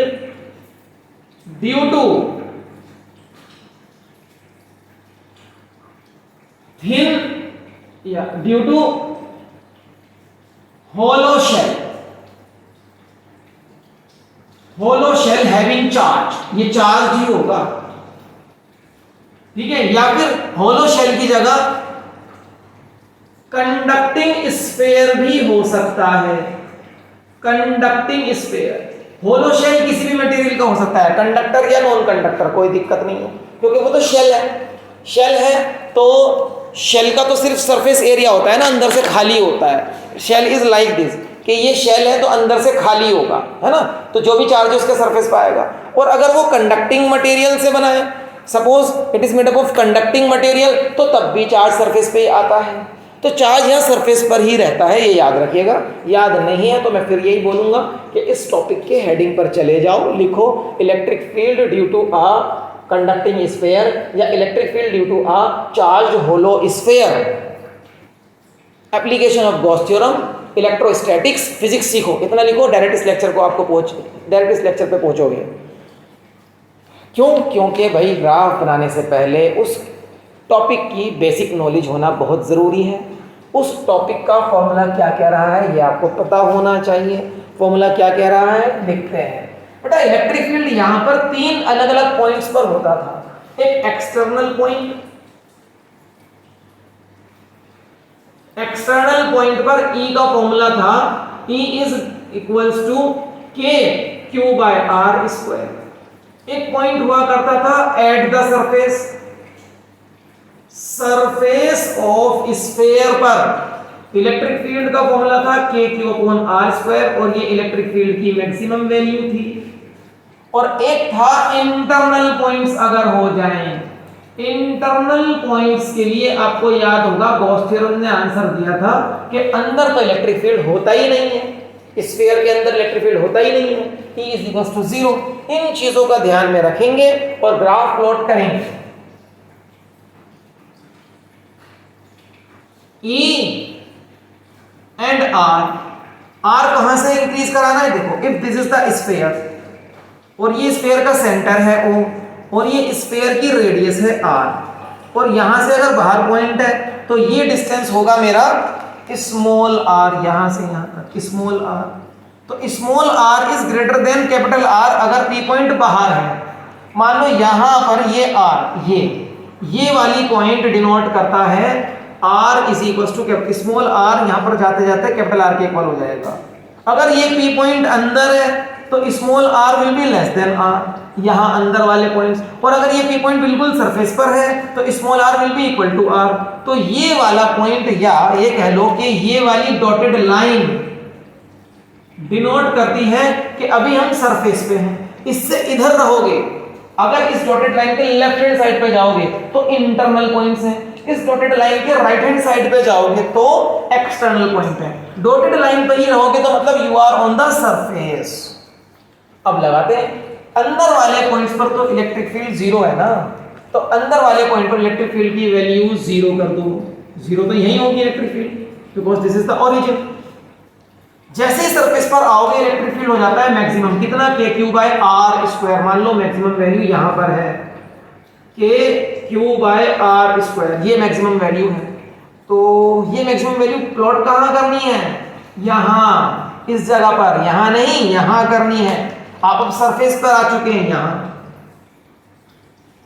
due to thin या due to hollow shell having charge. ये चार्ज ही होगा, ठीक है, या फिर होलो शेल की जगह कंडक्टिंग स्फीयर भी हो सकता है। कंडक्टिंग स्फीयर, होलो शेल किसी भी मटेरियल का हो सकता है, कंडक्टर या नॉन कंडक्टर, कोई दिक्कत नहीं है, क्योंकि वो तो शेल है तो शेल का तो सिर्फ सरफेस एरिया होता है ना, अंदर से खाली होता है। शेल इज लाइक दिस, कि ये शेल है तो अंदर से खाली होगा, है ना, तो जो भी चार्ज उसके सरफेस पे आएगा। और अगर वो कंडक्टिंग मटेरियल से बना है, suppose it is made up of conducting material, तो तब भी चार्ज सरफेस पे ही आता है। तो चार्ज यहाँ सरफेस पर ही रहता है, ये याद रखिएगा। याद नहीं है तो मैं फिर यही बोलूँगा कि इस टॉपिक के हेडिंग पर चले जाओ, लिखो electric field due to a conducting sphere या electric field due to a charge hollow sphere, application of Gauss theorem, electrostatics, physics सीखो, इतना लिखो। डायरेक्ट इस लेक्चर पे पहुंचोगे। क्यों? क्योंकि भाई ग्राफ बनाने से पहले उस टॉपिक की बेसिक नॉलेज होना बहुत ज़रूरी है। उस टॉपिक का फॉर्मूला क्या कह रहा है ये आपको पता होना चाहिए। फॉर्मूला क्या कह रहा है देखते हैं। बेटा इलेक्ट्रिक फील्ड यहाँ पर 3 अलग अलग पॉइंट्स पर होता था। एक एक्सटर्नल पॉइंट पर E का फॉर्मूला था E is equals to K Q by R square. एक पॉइंट हुआ करता था at the surface of sphere पर। इलेक्ट्रिक फील्ड का फॉर्मूला था K Q upon R square और ये इलेक्ट्रिक फील्ड की मैक्सिमम वैल्यू थी। और एक था इंटरनल पॉइंट्स अगर हो जाएं। इंटरनल पॉइंट्स के लिए आपको याद होगा गॉस थ्योरम ने आंसर दिया था कि अंदर तो इलेक्ट्रिक फील्ड होता ही नहीं है, स्फीयर के अंदर इलेक्ट्रिक फील्ड होता ही नहीं है, E इज इक्वल्स टू 0। इन चीजों का ध्यान में रखेंगे और ग्राफ प्लॉट करेंगे। E एंड R कहां से इंक्रीज कराना है? देखो if this is the sphere और ये स्फीयर का सेंटर है O और ये स्फीयर की रेडियस है R और यहां से अगर बाहर पॉइंट है तो ये डिस्टेंस होगा मेरा स्मॉल r, यहां से यहां तक स्मॉल r। तो small r is greater than capital R अगर P पॉइंट बाहर है। मान लो यहां पर ये R, ये वाली पॉइंट डिनोट करता है R is equal to small r, यहां पर जाते जाते कैपिटल R के इक्वल हो जाएगा। अगर ये P पॉइंट अंदर है तो small r will be less than r, यहां अंदर वाले पॉइंट्स। और अगर ये P पॉइंट बिल्कुल सरफेस पर है तो small r will be equal to r। तो ये वाला पॉइंट या ये कह लो कि ये वाली डॉटेड लाइन डिनोट करती है कि अभी हम सरफेस पे हैं। इससे इधर रहोगे, अगर इस डॉटेड लाइन के लेफ्ट हैंड साइड पे जाओगे तो इंटरनल पॉइंट्स हैं, इस डॉटेड लाइन के राइट हैंड साइड पे जाओगे तो एक्सटर्नल पॉइंट है। डॉटेड लाइन पर ही रहोगे तो मतलब you are on the surface. अब लगाते हैं अंदर वाले पॉइंट्स पर तो इलेक्ट्रिक फील्ड 0 है ना, तो अंदर वाले पॉइंट पर इलेक्ट्रिक फील्ड की वैल्यू 0 कर दो। 0 तो यही होगी electric field, because this is the origin. जैसे ही सरफेस पर आओगे इलेक्ट्रिक फील्ड हो जाता है मैक्सिमम, कितना? K Q by R square. मान लो मैक्सिमम वैल्यू यहां पर है K Q by R square, ये मैक्सिमम वैल्यू है। तो ये मैक्सिमम वैल्यू प्लॉट कहां करनी है? यहां, इस जगह पर, यहां नहीं, यहां करनी है। आप अब सरफेस पर आ चुके हैं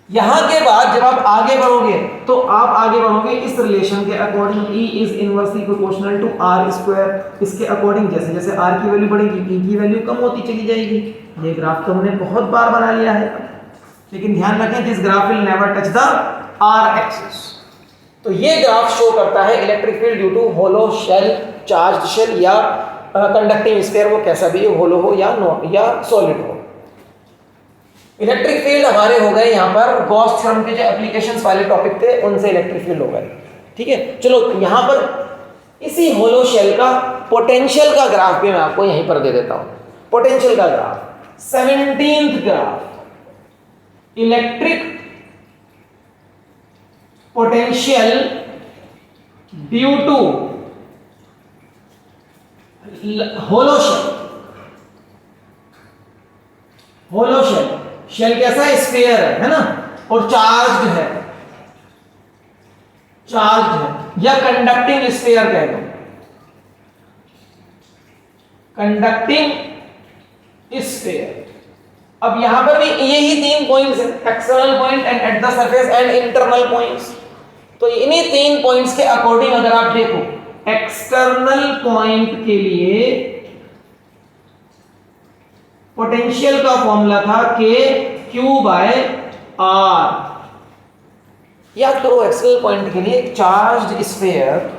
यहां के बाद जब आप आगे बढ़ोगे तो आप आगे बढ़ोगे इस रिलेशन के according, E is inversely proportional to R square. इसके अकॉर्डिंग जैसे जैसे R की वैल्यू बढ़ेगी E की वैल्यू कम होती चली जाएगी। ये ग्राफ तो हमने बहुत बार बना लिया है, लेकिन ध्यान रखें this graph will never touch the R axis. तो ये ग्राफ शो करता है electric field due to hollow shell, charge shell या कंडक्टिंग स्फीयर, वो कैसा भी हो, होलो हो या सॉलिड हो। इलेक्ट्रिक फील्ड हमारे हो गए यहाँ पर गॉस थ्योरम के जो एप्लीकेशंस वाले टॉपिक थे उनसे इलेक्ट्रिक फील्ड हो गए। ठीक है, चलो यहाँ पर इसी होलो शेल का पोटेंशियल का ग्राफ भी मैं आपको यहीं पर दे देता हूँ। पोटेंशियल का graph 17th graph, electric potential due to hollow shell. Hollow shell, shell कैसा है? स्फीयर है ना, और चार्ज है या कंडक्टिंग स्फीयर कह दो, कंडक्टिंग स्फीयर। अब यहां पर भी यही 3 पॉइंट्स हैं, external point and eight the surface and internal points. तो इन्हीं 3 पॉइंट्स के अकॉर्डिंग अगर आप देखो एक्सटर्नल पॉइंट के लिए पोटेंशियल का फॉर्मूला था K Q बाय R। याद करो एक्सटर्नल पॉइंट के लिए चार्ज्ड स्फीयर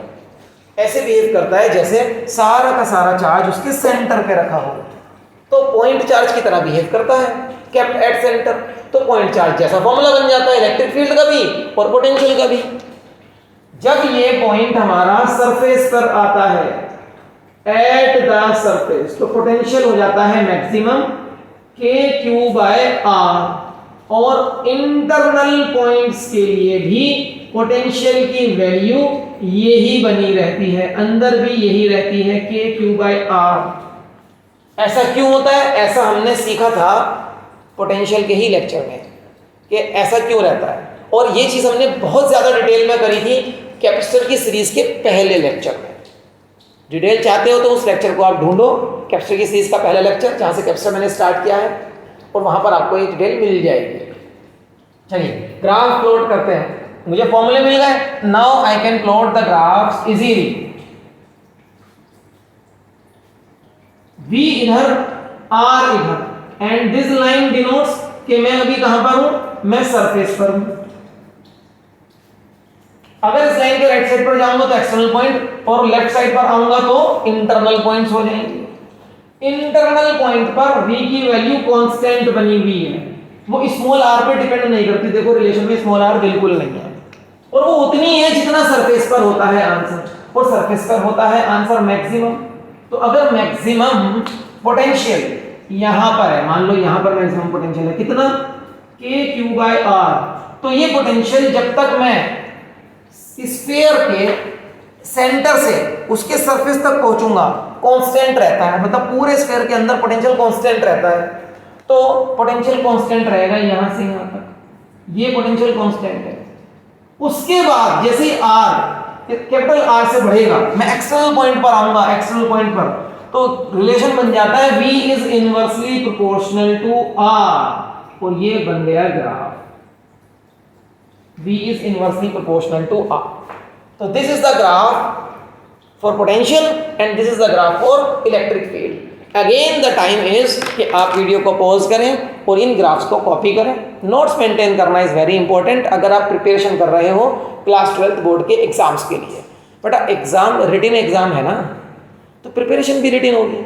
ऐसे बिहेव करता है जैसे सारा का सारा चार्ज उसके सेंटर पे रखा हो, तो पॉइंट चार्ज की तरह बिहेव करता है, केप्ट एट सेंटर। तो पॉइंट चार्ज जैसा फॉर्मूला बन जाता है इलेक्ट्रिक फील्ड का भी और पोटेंशियल का भी। जब ये पॉइंट हमारा सरफेस पर आता है एट द सरफेस, तो पोटेंशियल हो जाता है मैक्सिमम KQ/R। और इंटरनल पॉइंट्स के लिए भी पोटेंशियल की वैल्यू यही बनी रहती है, अंदर भी यही रहती है KQ/R। ऐसा क्यों होता है? ऐसा हमने सीखा था पोटेंशियल के ही लेक्चर में कि ऐसा क्यों रहता है, और ये चीज़ हमने बहुत ज़्यादा डिटेल में करी थी कैपेसिटर की सीरीज के पहले लेक्चर में। डिटेल चाहते हो तो उस लेक्चर को आप ढूंढो, कैपेसिटर की सीरीज का पहला लेक्चर जहाँ से कैपेसिटर मैंने स्टार्ट किया है, और वहाँ पर आपको ये डिटेल मिल जाएगी। चलिए ग्राफ प्लॉट करते हैं। मुझे फॉर्मूले मिल गए, now I can plot the graphs easily. V इधर, R इधर, एंड दिस लाइन डिनोट्स कि मैं अभी कहां पर हूं, मैं सरफेस पर हूं। अगर इस लाइन के राइट साइड पर जाऊंगा तो एक्सटर्नल पॉइंट, और लेफ्ट साइड पर आऊंगा तो इंटरनल पॉइंट्स हो जाएंगे। इंटरनल पॉइंट पर V की वैल्यू कांस्टेंट बनी हुई है, वो स्मॉल r पे डिपेंड नहीं करती। देखो रिलेशन में स्मॉल r बिल्कुल नहीं है, और वो उतनी है जितना सरफेस पर होता है आंसर, और सरफेस पर होता है आंसर मैक्सिमम। तो अगर मैक्सिमम पोटेंशियल यहां पर है, मान लो यहां पर मैक्सिमम पोटेंशियल है कितना, KQ/R, तो ये पोटेंशियल जब तक मैं स्फीयर के सेंटर से उसके सरफेस तक पहुंचूंगा कांस्टेंट रहता है, मतलब पूरे स्फीयर के अंदर पोटेंशियल कांस्टेंट रहता है। तो पोटेंशियल कांस्टेंट रहेगा यहां से यहां तक, ये पोटेंशियल कांस्टेंट है। उसके बाद जैसे कैपिटल R से बढ़ेगा, मैं एक्सटर्नल पॉइंट पर आऊंगा, एक्सटर्नल पॉइंट पर, तो रिलेशन बन जाता है V is inversely proportional to R, और ये बन गया graph V is inversely proportional to R. So this is the graph for potential and this is the graph for electric field. Again the time is कि आप video को pause करें और इन graphs को कॉपी करें। नोट्स मेंटेन करना is very important अगर आप प्रिपरेशन कर रहे हो क्लास 12th बोर्ड के एग्जाम्स के लिए। बेटा एग्जाम रिटिन एग्जाम है ना, तो प्रिपरेशन भी रिटिन होगी।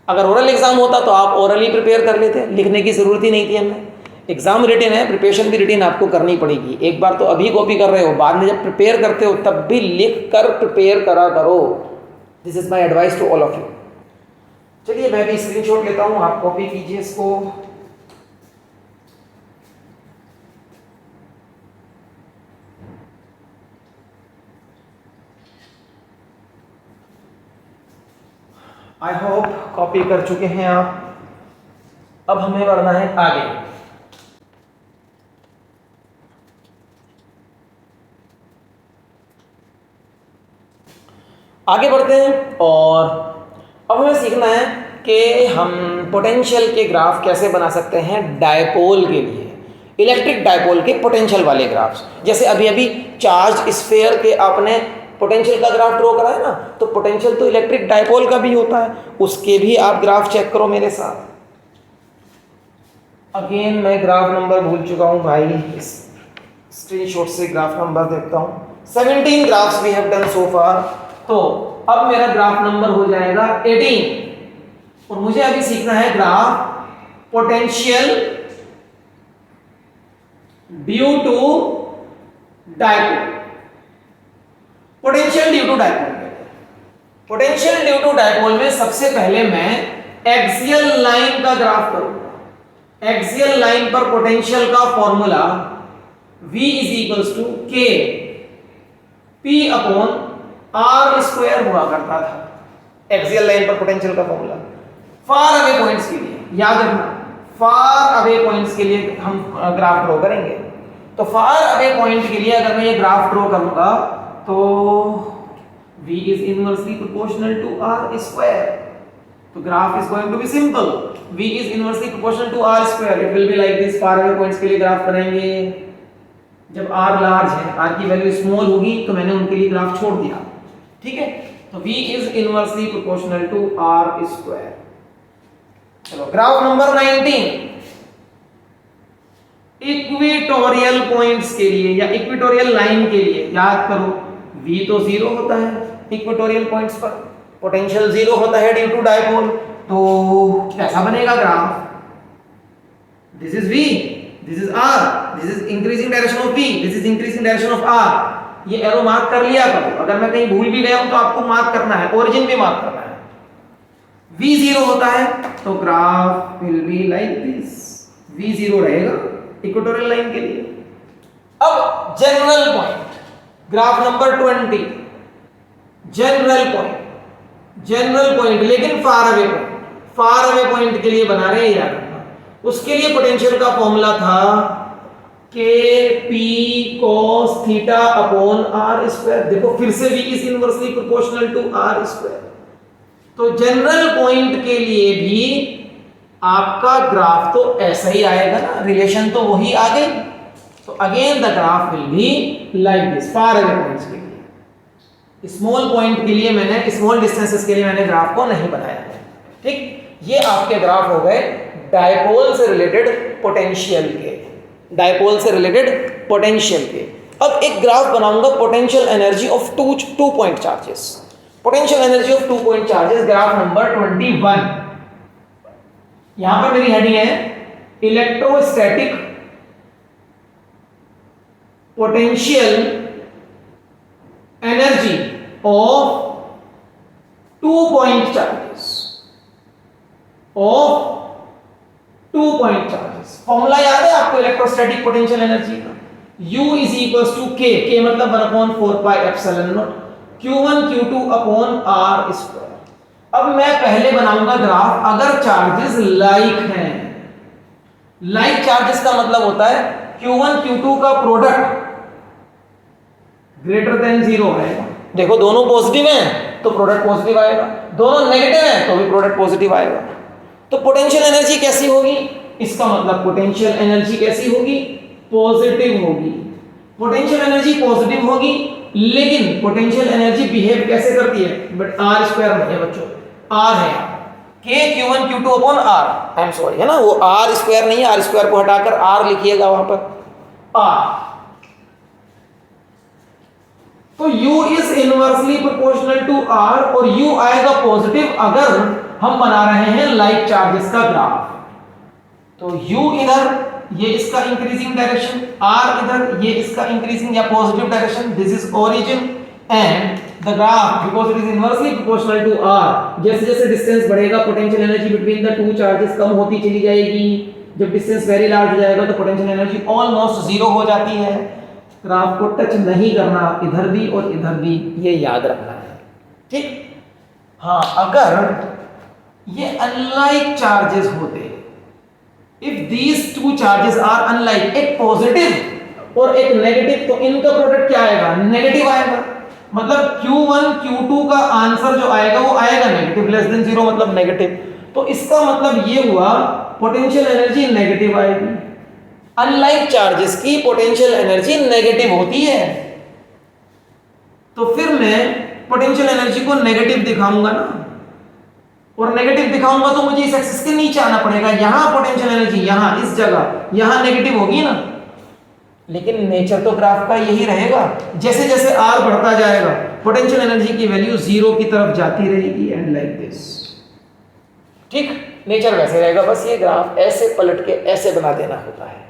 अगर ओरल एग्जाम होता तो आप ओरली प्रिपेयर कर लेते, लिखने की जरूरत ही नहीं थी हमें। एग्जाम रिटिन है, प्रिपरेशन भी रिटिन आपको करनी पड़ेगी। एक बार तो अभी कॉपी कर रहे हो, बाद में जब प्रिपेयर करते हो तब भी लिख कर प्रिपेयर करा करो। This is my advice to all of you. चलिए मैं भी स्क्रीनशॉट लेता हूं, आप कॉपी कीजिए इसको। आई होप कॉपी कर चुके हैं आप। अब हमें बढ़ना है आगे। आगे बढ़ते हैं और अब हमें सीखना है कि हम पोटेंशियल के ग्राफ कैसे बना सकते हैं डायपोल के लिए, इलेक्ट्रिक डायपोल के पोटेंशियल वाले ग्राफ्स। जैसे अभी अभी चार्ज स्फीयर के आपने पोटेंशियल का ग्राफ ड्रॉ करा है ना, तो पोटेंशियल तो इलेक्ट्रिक डायपोल का भी होता है, उसके भी आप ग्राफ चेक करो मेरे साथ। अगेन मैं ग्राफ नंबर भूल चुका हूं भाई, इस स्क्रीनशॉट से ग्राफ नंबर देखता हूं। 17 graphs we have done so far. तो अब मेरा ग्राफ नंबर हो जाएगा 18, और मुझे अभी सीखना है graph potential due to dipole. Potential due to dipole, potential due to dipole में सबसे पहले मैं एक्सियल लाइन का ग्राफ करूंगा। एक्सियल लाइन पर पोटेंशियल का formula V is equals to K P upon R square हुआ करता था। एक्सियल लाइन पर पोटेंशियल का फॉर्मूला फार अवे पॉइंट्स के लिए, याद रखना फार अवे पॉइंट्स के लिए हम ग्राफ ड्रॉ करेंगे। तो फार अवे पॉइंट के लिए अगर मैं ये ग्राफ ड्रॉ करूंगा तो V is inversely proportional to R square. तो graph is going to be simple. V is inversely proportional to R square. It will be like this. Far away points के लिए ग्राफ बनाएंगे। जब R large है, R की value small होगी, तो मैंने उनके लिए ग्राफ छोड़ दिया। ठीक है, तो V is inversely proportional to R square. चलो ग्राफ नंबर 19, इक्वेटोरियल पॉइंट्स के लिए या इक्वेटोरियल लाइन के लिए याद करो V तो 0 होता है इक्वेटोरियल पॉइंट्स पर, पोटेंशियल 0 होता है ड्यू टू डायपोल। तो कैसा बनेगा graph? This is V, this is R, this is increasing direction of V, this is increasing direction of R, ये एरो मार्क कर लिया करो, अगर मैं कहीं भूल भी गया हूं तो आपको मार्क करना है, ओरिजिन भी मार्क करना है। V0 होता है तो graph will be like this, V0 रहेगा इक्वेटोरियल लाइन के लिए। अब general point, graph number 20, general point लेकिन फार अवे पॉइंट के लिए बना रहे हैं यार। उसके लिए पोटेंशियल का फॉर्मूला था Kp cos theta upon r square. देखो फिर से V is inversely proportional to r square. तो जनरल पॉइंट के लिए भी आपका ग्राफ तो ऐसा ही आएगा ना, रिलेशन तो वही आ गई। तो again the graph will be like this far away points के लिए। स्मॉल पॉइंट के लिए मैंने, स्मॉल डिस्टेंसेस के लिए मैंने ग्राफ को नहीं बनाया है। ठीक, ये आपके ग्राफ हो गए डायपोल से रिलेटेड पोटेंशियल के, डायपोल से रिलेटेड पोटेंशियल के। अब एक ग्राफ बनाऊंगा potential energy of two point charges, potential energy of 2 point charges, graph number 21। यहां पर मेरी हेडिंग है electrostatic potential energy of 2 point charges, formula याद है आपको इलेक्ट्रोस्टैटिक पोटेंशियल एनर्जी का? U is equals to K मतलब 1/4 pi epsilon naught Q1 Q2 upon r square. अब मैं पहले बनाऊंगा ग्राफ अगर चार्जेस लाइक हैं। लाइक चार्जेस का मतलब होता है Q1 Q2 का प्रोडक्ट ग्रेटर देन 0 आएगा। देखो दोनों पॉजिटिव हैं तो प्रोडक्ट पॉजिटिव आएगा, दोनों नेगेटिव हैं तो भी प्रोडक्ट पॉजिटिव आएगा। तो पोटेंशियल एनर्जी कैसी होगी? इसका मतलब पोटेंशियल एनर्जी कैसी होगी? पॉजिटिव होगी। पोटेंशियल एनर्जी पॉजिटिव होगी, लेकिन पोटेंशियल एनर्जी बिहेव कैसे करती है? बट r स्क्वायर नहीं है बच्चों, r है K Q1 Q2 upon r, I am sorry, है ना, वो r स्क्वायर नहीं है, r स्क्वायर को हटाकर r लिखिएगा वहां पर r। तो u is inversely proportional to r और u आएगा पॉजिटिव अगर हम बना रहे हैं लाइक चार्जेस का ग्राफ। तो u इधर, ये इसका इंक्रीजिंग डायरेक्शन, r इधर, ये इसका इंक्रीजिंग या positive direction, this is origin and the graph because it is inversely proportional to r। जैसे जैसे डिस्टेंस बढ़ेगा potential energy between the two charges कम होती चली जाएगी। जब डिस्टेंस वेरी लार्ज हो जाएगा तो पोटेंशियल एनर्जी ऑलमोस्ट 0 हो जाती है। ग्राफ को टच नहीं करना, इधर भी और इधर भी, ये याद रखना है। ठीक, हाँ, अगर ये अनलाइक चार्जेस होते, if these two charges are unlike, एक पॉजिटिव और एक नेगेटिव, तो इनका प्रोडक्ट क्या आएगा? नेगेटिव आएगा। मतलब Q1 Q2 का आंसर जो आएगा वो आएगा नेगेटिव, लेस देन 0 मतलब नेगेटिव। तो इसका मतलब ये हुआ पोटेंशियल एनर्जी नेगेटिव आएगी। अनलाइक चार्जेस की पोटेंशियल एनर्जी नेगेटिव होती है। तो फिर मैं पोटेंशियल एनर्जी को नेगेटिव दिखाऊंगा ना, और नेगेटिव दिखाऊंगा तो मुझे इस एक्सिस के नीचे आना पड़ेगा। यहां पोटेंशियल एनर्जी, यहां इस जगह, यहां नेगेटिव होगी ना। लेकिन नेचर तो ग्राफ का यही रहेगा, जैसे जैसे r बढ़ता जाएगा पोटेंशियल एनर्जी की वैल्यू 0 की तरफ जाती रहेगी एंड लाइक दिस। ठीक, नेचर वैसे रहेगा, बस ये ग्राफ ऐसे पलट के ऐसे बना देना होता है।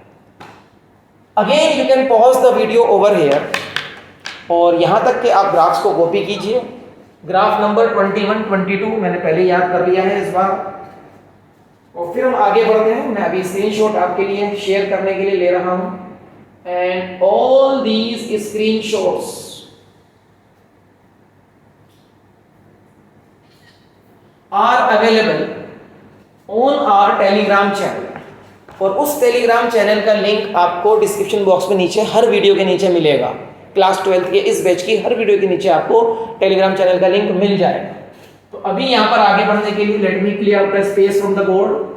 Again you can pause the video over here और यहां तक कि आप ग्राफ्स को कॉपी कीजिए। ग्राफ नंबर 21 22 मैंने पहले याद कर लिया है इस बार, और फिर हम आगे बढ़ते हैं। मैं अभी स्क्रीनशॉट आपके लिए शेयर करने के लिए ले रहा हूं, and all these screenshots are available on our Telegram channel, और उस टेलीग्राम चैनल का लिंक आपको डिस्क्रिप्शन बॉक्स में नीचे हर वीडियो के नीचे मिलेगा। क्लास 12th के इस बैच की हर वीडियो के नीचे आपको टेलीग्राम चैनल का लिंक मिल जाएगा। तो अभी यहां पर आगे बढ़ने के लिए let me clear out the space from the board.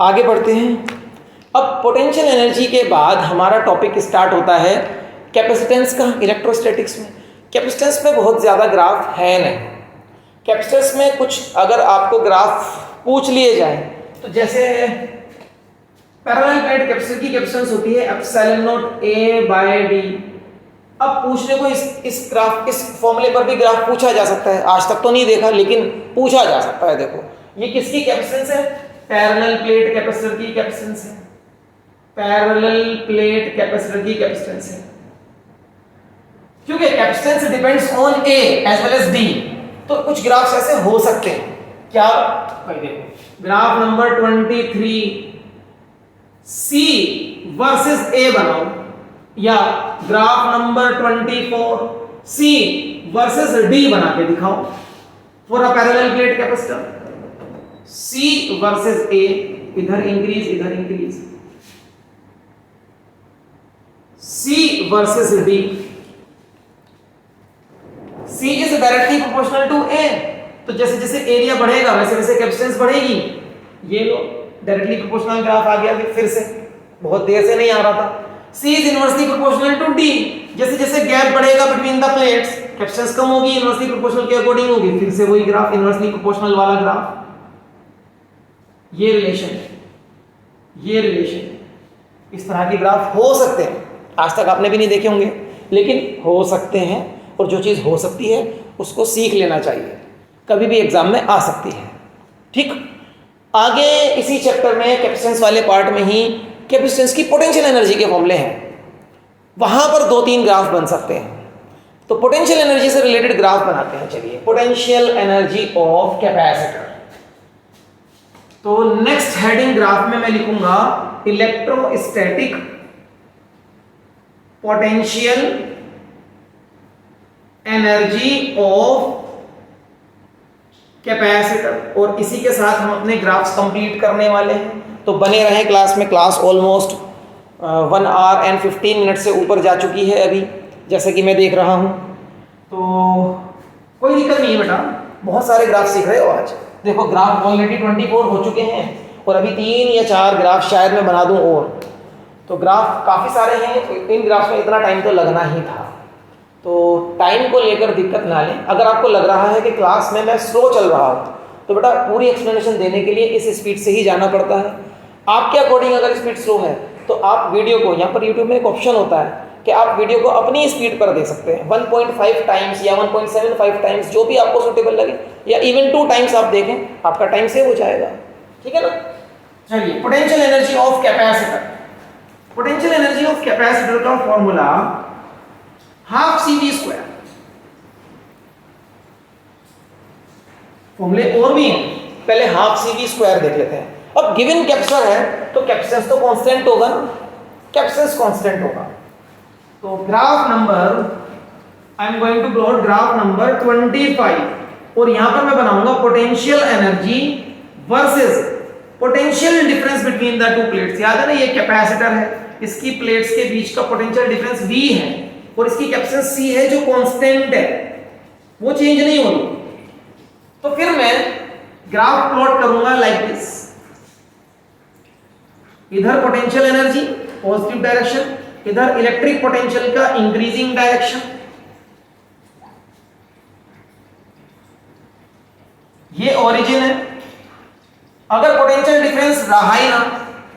आगे बढ़ते हैं। अब पोटेंशियल एनर्जी के बाद हमारा टॉपिक स्टार्ट होता है कैपेसिटेंस का। इलेक्ट्रोस्टैटिक्स में कैपेसिटेंस में बहुत ज़्यादा ग्राफ है नहीं। कैपेसिटेंस में कुछ अगर आपको ग्राफ पूछ लिए जाए तो जैसे पैरेलल प्लेट कैपेसिटर की कैपेसिटेंस होती है एप्सिलॉन नॉट A/d। अब पूछने को इस ग्राफ, इस फॉर्मूले पर भी ग्राफ पूछा जा सकता है। आज तक तो नहीं देखा लेकिन पूछा जा सकता है। देखो ये किसकी कैपेसिटेंस है? पैरेलल प्लेट कैपेसिटर की कैपेसिटेंस है, पैरेलल प्लेट कैपेसिटर की कैपेसिटेंस है, क्योंकि capacitance depends on A as well as D. तो कुछ ग्राफ्स ऐसे हो सकते हैं, क्या भाई देखो graph number 23 C versus A बनाओ, या graph number 24 C versus D बना के दिखाओ for a parallel plate capacitor. C versus A, इधर इंक्रीज इधर increase, C versus D. C is directly proportional to A, तो जैसे जैसे एरिया बढ़ेगा वैसे वैसे कैपेसिटेंस बढ़ेगी। ये लो डायरेक्टली प्रोपोर्शनल ग्राफ आ गया फिर से, बहुत देर से नहीं आ रहा था। C is inversely proportional to D, जैसे जैसे गैप बढ़ेगा बिटवीन द प्लेट्स कैपेसिटेंस कम होगी, इनवर्सली प्रोपोर्शनल के अकॉर्डिंग होगी, फिर से वही ग्राफ इनवर्सली प्रोपोर्शनल वाला ग्राफ। ये रिलेशन इस तरह के ग्राफ हो सकते हैं, आज तक आपने भी नहीं देखे होंगे लेकिन हो सकते हैं, और जो चीज़ हो सकती है उसको सीख लेना चाहिए, कभी भी एग्जाम में आ सकती है। ठीक, आगे इसी चैप्टर में कैपेसिटेंस वाले पार्ट में ही कैपेसिटेंस की पोटेंशियल एनर्जी के फॉर्मूले हैं, वहां पर 2-3 ग्राफ बन सकते हैं। तो पोटेंशियल एनर्जी से रिलेटेड ग्राफ बनाते हैं। चलिए, पोटेंशियल एनर्जी ऑफ कैपेसिटर। तो नेक्स्ट हेडिंग ग्राफ में मैं लिखूंगा electrostatic potential energy of capacitor, और इसी के साथ हम अपने ग्राफ्स कंप्लीट करने वाले हैं। तो बने रहे क्लास में। Class almost 1 our and 15 minute से ऊपर जा चुकी है अभी, जैसे कि मैं देख रहा हूं। तो कोई दिक्कत नहीं है बेटा, बहुत सारे ग्राफ सीख रहे हो आज। देखो ग्राफ ऑलरेडी 24 हो चुके हैं, और अभी 3 या 4 ग्राफ शायद मैं बना दूं और। तो ग्राफ काफ़ी सारे हैं, तो इन ग्राफ में इतना टाइम तो लगना ही था। तो टाइम को लेकर दिक्कत ना लें। अगर आपको लग रहा है कि क्लास में मैं स्लो चल रहा हूँ, तो बेटा पूरी एक्सप्लेनेशन देने के लिए इस स्पीड से ही जाना पड़ता है। आपके अकॉर्डिंग अगर स्पीड स्लो है तो आप वीडियो को, यहाँ पर यूट्यूब में एक ऑप्शन होता है कि आप वीडियो को अपनी स्पीड पर दे सकते हैं, 1.5 टाइम्स या 1.75 टाइम्स, जो भी आपको सूटेबल लगे, या इवन 2 टाइम्स आप देखें, आपका टाइम सेव हो जाएगा। ठीक है ना। चलिए, potential energy of capacitor. Potential energy of capacitor का फॉर्मूला हाफ CV²। फॉर्मूले और भी हैं, पहले हाफ CV² देख लेते हैं। अब गिवन कैपेसिटर है तो कैपेसिटेंस तो कांस्टेंट होगा ना, कैपेसिटेंस कांस्टेंट होगा। तो graph number, I am going to plot graph number 25, और यहां पर मैं बनाऊंगा potential energy versus potential difference between the 2 plates. याद है ना, ये कैपेसिटर है, इसकी प्लेट्स के बीच का पोटेंशियल डिफरेंस V है, और इसकी कैपेसिटेंस C है जो कांस्टेंट है, वो चेंज नहीं हो रही। तो फिर मैं ग्राफ प्लॉट करूंगा लाइक दिस। इधर पोटेंशियल एनर्जी पॉजिटिव डायरेक्शन, इधर इलेक्ट्रिक पोटेंशियल का इंक्रीजिंग डायरेक्शन। ये ओरिजिन है। अगर पोटेंशियल डिफरेंस रहा ही ना,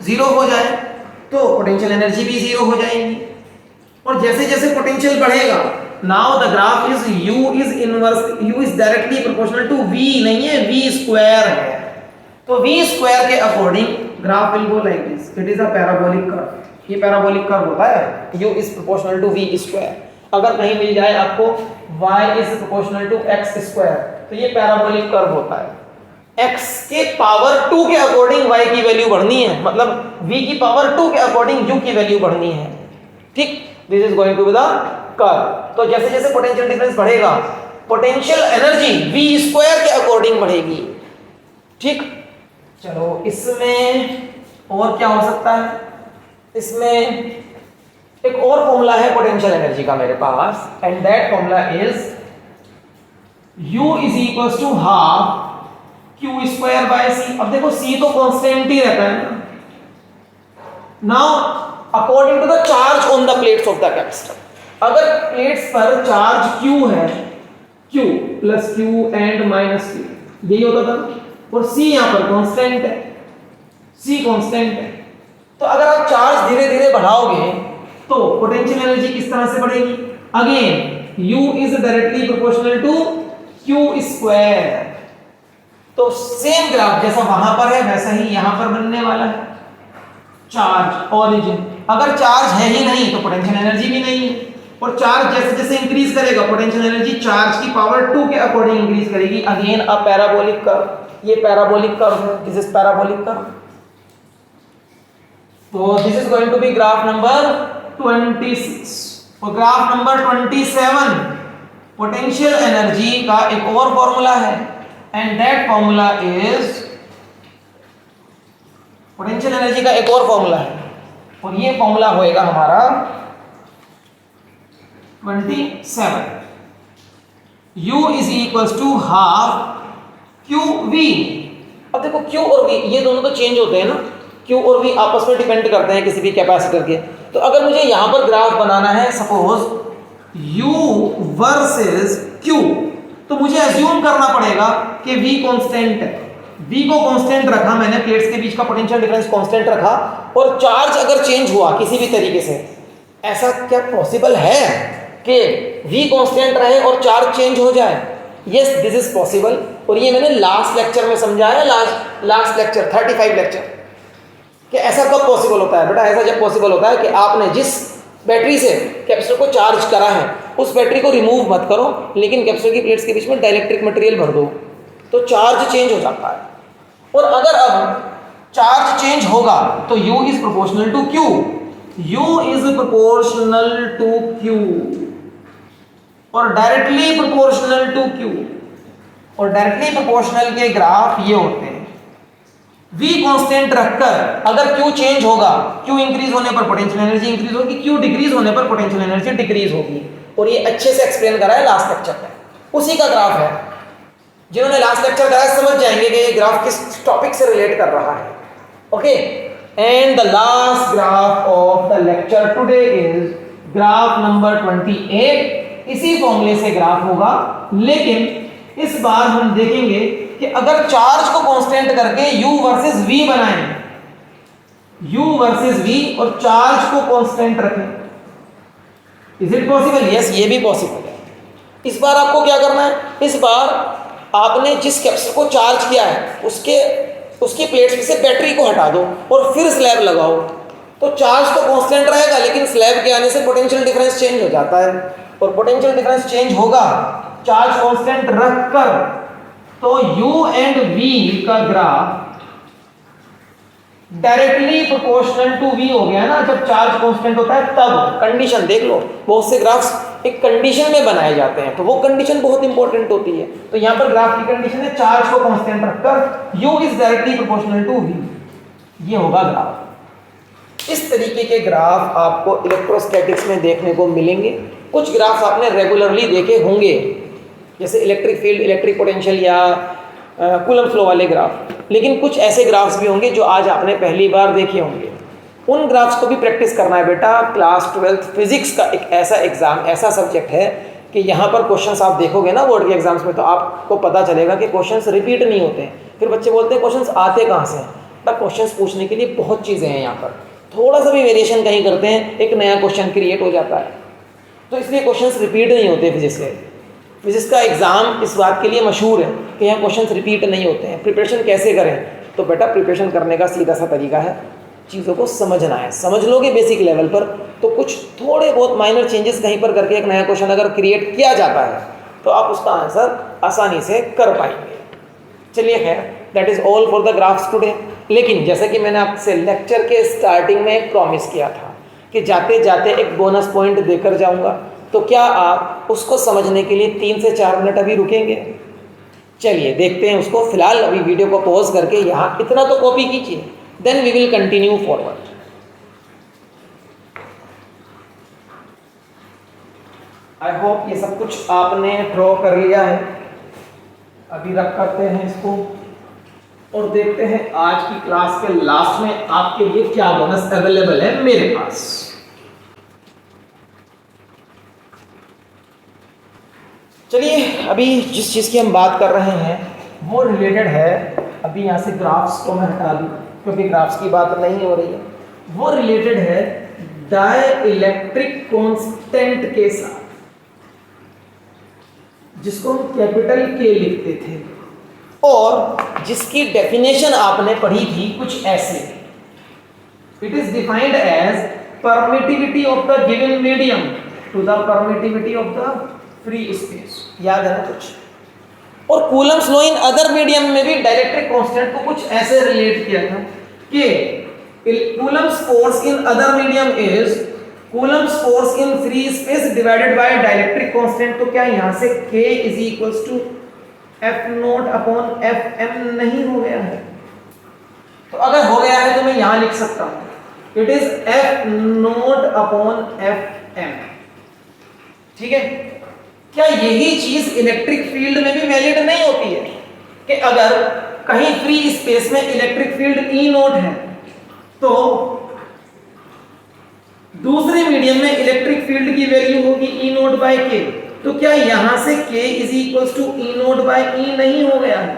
0 हो जाए, तो पोटेंशियल एनर्जी भी 0 हो जाएगी। और जैसे जैसे पोटेंशियल बढ़ेगा, now the graph is U is directly proportional to V, नहीं है V² है। तो V² के according graph will go like this. It is a parabolic curve. ये पैराबोलिक कर्व होता है, U is proportional to V²। अगर कहीं मिल जाए आपको Y is proportional to X², तो ये पैराबोलिक कर्व होता है। x के पावर 2 के अकॉर्डिंग y की वैल्यू बढ़नी है, मतलब v की पावर 2 के अकॉर्डिंग u की वैल्यू बढ़नी है। ठीक, this is going to be the curve. तो जैसे जैसे पोटेंशियल डिफरेंस बढ़ेगा, पोटेंशियल एनर्जी v² के अकॉर्डिंग बढ़ेगी। ठीक, चलो इसमें और क्या हो सकता है। इसमें एक और फॉर्मूला है पोटेंशियल एनर्जी का मेरे पास, and that formula is u is equal to half Q² by C। अब देखो C तो कांस्टेंट ही रहता है ना। Now according to the charge on the plates of the capacitor, अगर प्लेट्स पर चार्ज Q है, Q plus Q and minus Q, यही होता था, और C यहां पर कांस्टेंट है, C कांस्टेंट है। तो अगर आप चार्ज धीरे धीरे बढ़ाओगे तो पोटेंशियल एनर्जी किस तरह से बढ़ेगी। Again U is directly proportional to Q²। तो सेम ग्राफ जैसा वहां पर है वैसा ही यहां पर बनने वाला है। चार्ज ओरिजिन, अगर चार्ज है ही नहीं तो पोटेंशियल एनर्जी भी नहीं है, और चार्ज जैसे जैसे इंक्रीज करेगा पोटेंशियल एनर्जी चार्ज की पावर 2 के अकॉर्डिंग इंक्रीज करेगी। अगेन अ पैराबोलिक कर्व, ये पैराबोलिक कर्व है, दिस इज पैराबोलिक कर्व। तो this is going to be graph number 26। और ग्राफ नंबर 27 पोटेंशियल एनर्जी का एक और फॉर्मूला है, and that formula is, potential energy का एक और फॉर्मूला है और ये फॉर्मूला होएगा हमारा 27। U is equals to half Q V. अब देखो Q और V ये दोनों तो चेंज होते हैं ना, Q और V आपस में डिपेंड करते हैं किसी भी कैपेसिटर के। तो अगर मुझे यहां पर ग्राफ बनाना है सपोज U वर्सेस Q, तो मुझे एज्यूम करना पड़ेगा कि V कांस्टेंट है। V को कांस्टेंट रखा मैंने, प्लेट्स के बीच का पोटेंशियल डिफरेंस कांस्टेंट रखा, और चार्ज अगर चेंज हुआ किसी भी तरीके से, ऐसा क्या पॉसिबल है कि V कांस्टेंट रहे और चार्ज चेंज हो जाए? Yes, this is possible. और ये मैंने लास्ट लेक्चर में समझाया, लास्ट लेक्चर 35 लेक्चर, कि ऐसा कब पॉसिबल होता है बेटा? ऐसा जब पॉसिबल होता है कि आपने जिस बैटरी से कैपेसिटर को चार्ज करा है उस बैटरी को रिमूव मत करो, लेकिन कैपेसिटर की प्लेट्स के बीच में डाइलेक्ट्रिक मटेरियल भर दो, तो चार्ज चेंज हो जाता है। और अगर अब चार्ज चेंज होगा तो U is proportional to Q, U is proportional to Q और डायरेक्टली प्रोपोर्शनल टू Q। और डायरेक्टली प्रोपोर्शनल के ग्राफ ये होते हैं। V कांस्टेंट रखकर अगर Q चेंज होगा, Q इंक्रीज होने पर पोटेंशियल एनर्जी इंक्रीज होगी, Q डिक्रीज होने पर पोटेंशियल एनर्जी डिक्रीज होगी। और ये अच्छे से एक्सप्लेन करा है लास्ट लेक्चर में, उसी का ग्राफ है। जिन्होंने लास्ट लेक्चर कराया समझ जाएंगे कि ये ग्राफ किस टॉपिक से रिलेट कर रहा है। Okay, and the last graph of the lecture today is graph number 28। इसी फॉर्मूले से ग्राफ होगा, लेकिन इस बार हम देखेंगे कि अगर चार्ज को कांस्टेंट करके U वर्सेस V बनाएं, U वर्सेस V और चार्ज को कांस्टेंट रखें, इज इट पॉसिबल? यस, ये भी पॉसिबल है। इस बार आपको क्या करना है? इस बार आपने जिस कैपेसिटर को चार्ज किया है उसकी प्लेट्स से बैटरी को हटा दो और फिर स्लैब लगाओ, तो चार्ज तो कांस्टेंट रहेगा, लेकिन स्लैब के आने से पोटेंशियल डिफरेंस चेंज हो जाता है। और पोटेंशियल डिफरेंस चेंज होगा चार्ज कांस्टेंट रखकर, तो U एंड V का graph directly proportional to V हो गया ना। जब चार्ज कांस्टेंट होता है तब कंडीशन देख लो, बहुत से ग्राफ्स एक कंडीशन में बनाए जाते हैं, तो वो कंडीशन बहुत इंपॉर्टेंट होती है। तो यहाँ पर ग्राफ की कंडीशन है चार्ज को कांस्टेंट रखकर U is directly proportional to V, ये होगा ग्राफ। इस तरीके के ग्राफ आपको इलेक्ट्रोस्टैटिक्स में देखने को मिलेंगे। कुछ ग्राफ आपने रेगुलरली देखे होंगे, जैसे इलेक्ट्रिक फील्ड, इलेक्ट्रिक पोटेंशियल या कूलम फ्लो वाले ग्राफ, लेकिन कुछ ऐसे ग्राफ्स भी होंगे जो आज आपने पहली बार देखे होंगे। उन ग्राफ्स को भी प्रैक्टिस करना है बेटा। क्लास 12th फिजिक्स का एक ऐसा एग्जाम, ऐसा सब्जेक्ट है कि यहाँ पर क्वेश्चंस आप देखोगे ना बोर्ड के एग्जाम्स में, तो आपको पता चलेगा कि क्वेश्चंस रिपीट नहीं होते हैं। फिर बच्चे बोलते हैं क्वेश्चंस आते कहाँ से हैं? पर क्वेश्चंस पूछने के लिए बहुत चीज़ें हैं यहाँ पर, थोड़ा सा भी वेरिएशन कहीं करते हैं एक नया क्वेश्चन क्रिएट हो जाता है, तो इसलिए क्वेश्चंस रिपीट नहीं होते फिजिक्स के। फिजिक्स का एग्ज़ाम इस बात के लिए मशहूर है कि यहाँ क्वेश्चंस रिपीट नहीं होते हैं। प्रिपरेशन कैसे करें? तो बेटा प्रिपरेशन करने का सीधा सा तरीका है, चीज़ों को समझना है। समझ लोगे बेसिक लेवल पर, तो कुछ थोड़े बहुत माइनर चेंजेस कहीं पर करके एक नया क्वेश्चन अगर क्रिएट किया जाता है तो आप उसका आंसर आसानी से कर पाएंगे। चलिए खैर, that is all for the graphs today. लेकिन जैसे कि मैंने आपसे लेक्चर के स्टार्टिंग में एक प्रॉमिस किया था कि जाते जाते एक बोनस पॉइंट देकर जाऊँगा, तो क्या आप उसको समझने के लिए 3 से 4 मिनट अभी रुकेंगे? चलिए देखते हैं उसको। फिलहाल अभी वीडियो को पॉज करके यहाँ इतना तो कॉपी कीजिए, then we will continue forward. I hope ये सब कुछ आपने ड्रॉ कर लिया है। अभी रख करते हैं इसको और देखते हैं आज की क्लास के लास्ट में आपके लिए क्या बोनस अवेलेबल है मेरे पास। चलिए, अभी जिस चीज़ की हम बात कर रहे हैं वो रिलेटेड है, अभी यहाँ से ग्राफ्स को मैं हटा दूँ क्योंकि ग्राफ्स की बात नहीं हो रही है, वो रिलेटेड है डाइलेक्ट्रिक कांस्टेंट के साथ, जिसको हम कैपिटल K लिखते थे। और जिसकी डेफिनेशन आपने पढ़ी थी कुछ ऐसे, it is defined as permittivity of the given medium to the permittivity of the free space. याद है ना कुछ? और Coulomb's law in other medium में भी डाइलेक्ट्रिक कांस्टेंट को कुछ ऐसे रिलेट किया था कि Coulomb's force in other medium is Coulomb's force in free space divided by dielectric constant. तो क्या यहां से K is equals to F0 upon Fm नहीं हो गया है? तो अगर हो गया है तो मैं यहां लिख सकता हूं it is F0 upon Fm। ठीक है? क्या यही चीज इलेक्ट्रिक फील्ड में भी वैलिड नहीं होती है कि अगर कहीं फ्री स्पेस में इलेक्ट्रिक फील्ड E0 है तो दूसरे मीडियम में इलेक्ट्रिक फील्ड की वैल्यू होगी E0 बाय K। तो क्या यहां से K is equals to E0 by E नहीं हो गया है?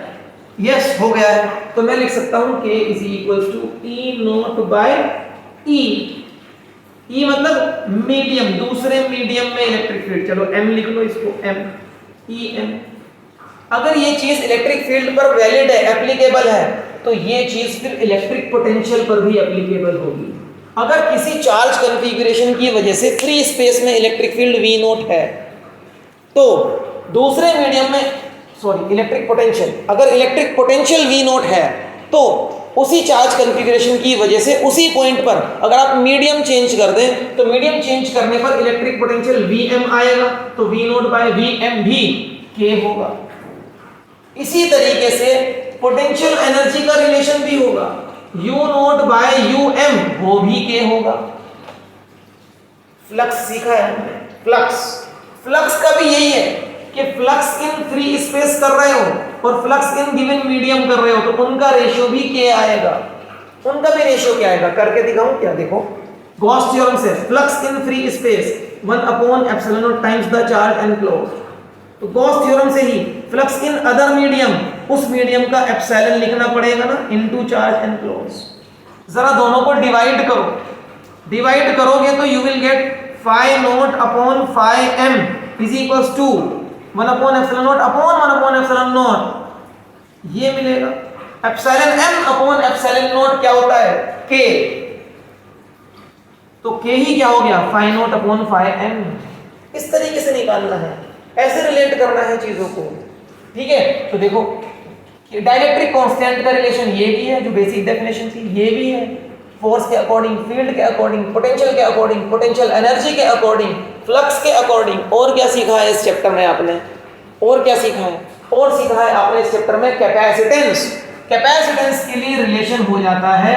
यस, हो गया है। तो मैं लिख सकता हूं K is equals to E0 by E। E मतलब मीडियम, दूसरे मीडियम में इलेक्ट्रिक फील्ड। चलो M लिख लो इसको, M EM। अगर ये चीज इलेक्ट्रिक फील्ड पर वैलिड है, एप्लीकेबल है, तो ये चीज फिर इलेक्ट्रिक पोटेंशियल पर भी एप्लीकेबल होगी। अगर किसी चार्ज कॉन्फ़िगरेशन की वजह से फ्री स्पेस में इलेक्ट्रिक फील्ड V0 है तो दूसरे मीडियम में इलेक्ट्रिक पोटेंशियल, अगर इलेक्ट्रिक पोटेंशियल V0 है तो उसी चार्ज कॉन्फ़िगरेशन की वजह से उसी पॉइंट पर अगर आप मीडियम चेंज कर दें तो मीडियम चेंज करने पर इलेक्ट्रिक पोटेंशियल Vm आएगा, तो V0 बाय Vm भी K होगा। इसी तरीके से पोटेंशियल एनर्जी का रिलेशन भी होगा, U0 बाय Um वो भी K होगा। फ्लक्स सीखा है हमने, फ्लक्स का भी यही है कि फ्लक्स इन फ्री स्पेस कर रहे हो और फ्लक्स इन गिवन मीडियम कर रहे हो तो उनका रेशियो भी K आएगा। उनका भी रेशियो क्या आएगा करके दिखाऊं क्या? देखो, गॉस थ्योरम से flux in free space 1 upon epsilon not times the charge enclose. तो गॉस थ्योरम से ही फ्लक्स इन अदर मीडियम, उस मीडियम का एप्सिलॉन लिखना पड़ेगा ना, इनटू चार्ज एनक्लोज। जरा दोनों को डिवाइड करो, डिवाइड करोगे तो you will get phi naught upon phi m is equals to 1 upon epsilon naught upon 1 upon epsilon naught, ये मिलेगा। Epsilon m upon epsilon naught क्या होता है? K। तो K ही क्या हो गया? Phi naught upon phi m। इस तरीके से निकालना है, ऐसे रिलेट करना है चीजों को। ठीक है? तो देखो, डाइलेक्ट्रिक कांस्टेंट का रिलेशन ये भी है जो बेसिक डेफिनेशन थी, ये भी है फोर्स के अकॉर्डिंग, फील्ड के अकॉर्डिंग, पोटेंशियल के अकॉर्डिंग, पोटेंशियल एनर्जी के अकॉर्डिंग, फ्लक्स के अकॉर्डिंग। और क्या सीखा है इस चैप्टर में आपने? और क्या सीखा है? और सीखा है आपने इस चैप्टर में कैपेसिटेंस। कैपेसिटेंस के लिए रिलेशन हो जाता है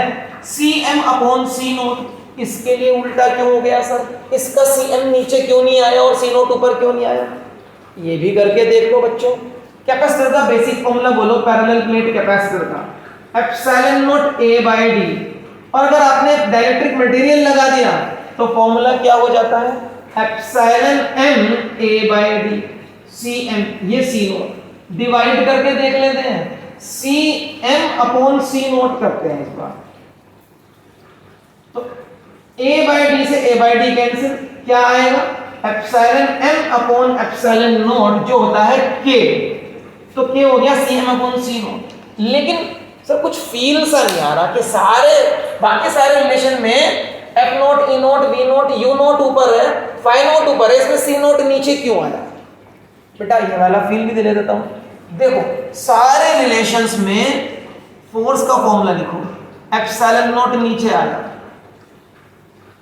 Cm अपॉन C0। इसके लिए उल्टा क्यों हो गया सर? इसका Cm नीचे क्यों नहीं आया और C0 ऊपर क्यों नहीं आया? ये भी करके देख लो बच्चों। कैपेसिटर का बेसिक फॉर्मूला बोलो, पैरेलल प्लेट कैपेसिटर का, epsilon naught A by D। और अगर आपने डाइलेक्ट्रिक मटेरियल लगा दिया तो फॉर्मूला क्या हो जाता है? Epsilon m A by D Cm, ये C0। डिवाइड करके देख लेते हैं, Cm अपॉन C0 करते हैं इस बार। तो A बाय D से A बाय D कैंसिल, क्या आएगा? Epsilon m upon epsilon not जो होता है K। तो K हो गया Cm अपॉन C0। लेकिन सर कुछ फील सा नहीं आ रहा कि बाकी सारे रिलेशन में F0, E0, V0, U0 ऊपर है, फाई नॉट ऊपर है, इसमें C0 नीचे क्यों आया? बेटा ये वाला फील भी दे देता हूं। देखो, सारे रिलेशंस में फोर्स का फॉर्मूला लिखो, एप्सिलॉन नॉट नीचे आया।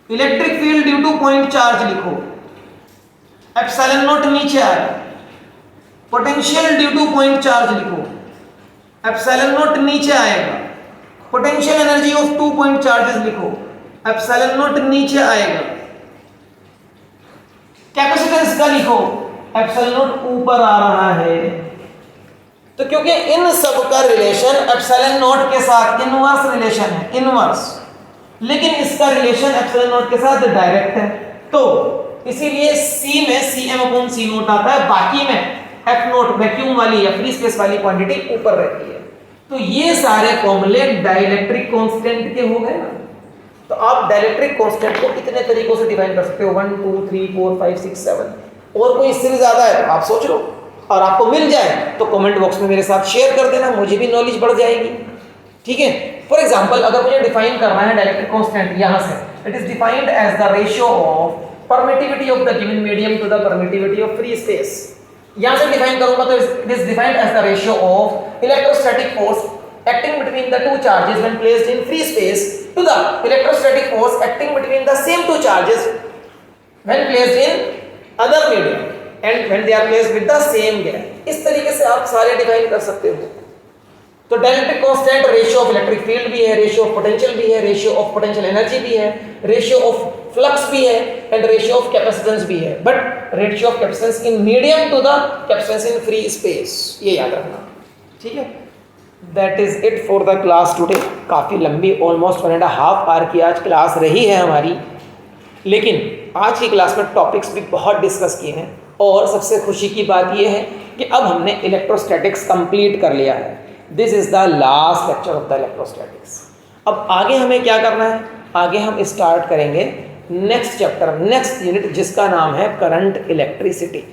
Electric field due to point charge लिखो, एप्सिलॉन नॉट नीचे आया। Potential due to point charge लिखो, एप्सिलॉन नॉट नीचे आएगा। Potential energy of 2 point charges लिखो, एप्सिलॉन नॉट नीचे आएगा। कैपेसिटेंस का लिखो, एप्सिलॉन नॉट ऊपर आ रहा है। तो क्योंकि इन सब का रिलेशन एप्सिलॉन नॉट के साथ इनवर्स रिलेशन है, इनवर्स, लेकिन इसका रिलेशन एप्सिलॉन नॉट के साथ डायरेक्ट है। तो इसीलिए C में Cm अपॉन C0 आता है, बाकी में F0 वैक्यूम वाली या फ्री स्पेस वाली क्वांटिटी ऊपर रहती है। तो ये सारे फॉर्मूले डाइलेक्ट्रिक कांस्टेंट के हो गए ना। तो आप डाइलेक्ट्रिक कांस्टेंट को कितने तरीकों से डिफाइन कर सकते हो? 1 2 3 4 5 6 7, और कोई इससे भी ज्यादा है तो आप सोच लो। और आपको मिल जाए तो कमेंट बॉक्स में मेरे साथ शेयर कर देना, मुझे भी नॉलेज बढ़ जाएगी। ठीक है, फॉर एग्जाम्पल अगर मुझे डिफाइन करना है डायरेक्ट कांस्टेंट, यहाँ से it is defined as the ratio of permittivity of the given medium to the permittivity of free space. यहाँ से डिफाइन करूंगा तो it is defined as the ratio of electrostatic force acting between the two charges when placed in free space to the electrostatic force acting between the same two charges when placed in other medium and when they are placed with the same gap। इस तरीके से आप सारे define कर सकते हो। तो dielectric constant ratio of electric field भी है, रेशियो ऑफ पोटेंशियल भी है, रेशियो ऑफ पोटेंशियल एनर्जी भी है, रेशियो ऑफ फ्लक्स भी है एंड रेशियो ऑफ कैपेसिटेंस भी है। But ratio of capacitance in medium to the capacitance in free space, ये याद रखना। ठीक है, that is it for the class today. काफ़ी लंबी ऑलमोस्ट 1.5 आवर की आज क्लास रही है हमारी, लेकिन आज की क्लास में टॉपिक्स भी बहुत डिस्कस किए हैं और सबसे खुशी की बात यह है कि अब हमने इलेक्ट्रोस्टैटिक्स कंप्लीट कर लिया है। This is the last lecture of the electrostatics. अब आगे हमें क्या करना है, आगे हम स्टार्ट करेंगे नेक्स्ट चैप्टर, नेक्स्ट यूनिट, जिसका नाम है करंट इलेक्ट्रिसिटी।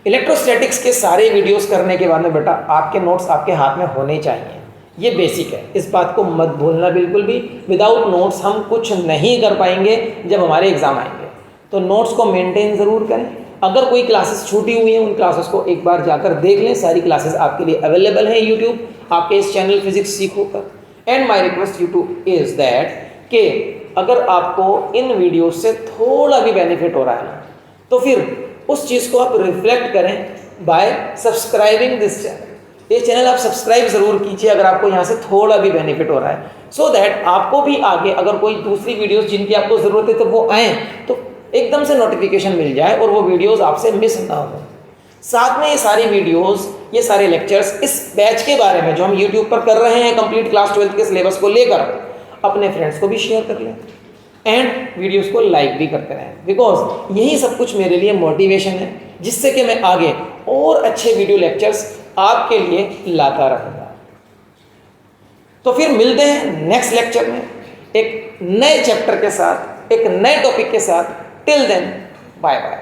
इलेक्ट्रोस्टैटिक्स के सारे वीडियोस करने के बाद में बेटा आपके नोट्स आपके हाथ में होने चाहिए, ये बेसिक है, इस बात को मत भूलना बिल्कुल भी। विदाउट नोट्स हम कुछ नहीं कर पाएंगे जब हमारे एग्ज़ाम आएंगे। तो नोट्स को मेंटेन ज़रूर करें। अगर कोई क्लासेस छूटी हुई हैं उन क्लासेस को एक बार जाकर देख लें, सारी क्लासेस आपके लिए अवेलेबल हैं यूट्यूब, आपके इस चैनल फिजिक्स सीखो पर। And my request YouTube is that कि अगर आपको इन वीडियो से थोड़ा भी बेनिफिट हो रहा है ना, तो फिर उस चीज़ को आप रिफ्लेक्ट करें बाय सब्सक्राइबिंग दिस चैनल। ये चैनल आप सब्सक्राइब ज़रूर कीजिए अगर आपको यहाँ से थोड़ा भी बेनिफिट हो रहा है, सो दैट आपको भी आगे अगर कोई दूसरी वीडियोस जिनकी आपको ज़रूरत है तो वो आएँ तो एकदम से नोटिफिकेशन मिल जाए और वो वीडियोस आपसे मिस ना हो। साथ में ये सारी वीडियोस, ये सारे लेक्चर्स इस बैच के बारे में जो हम यूट्यूब पर कर रहे हैं कंप्लीट क्लास 12th के सिलेबस को लेकर, अपने फ्रेंड्स को भी शेयर कर लें एंड वीडियोस को लाइक भी करते रहें, बिकॉज यही सब कुछ मेरे लिए मोटिवेशन है जिससे कि मैं आगे और अच्छे वीडियो लेक्चर्स आपके लिए लाता रहूँगा। तो फिर मिलते हैं नेक्स्ट लेक्चर में एक नए चैप्टर के साथ, एक नए टॉपिक के साथ। Till then bye bye.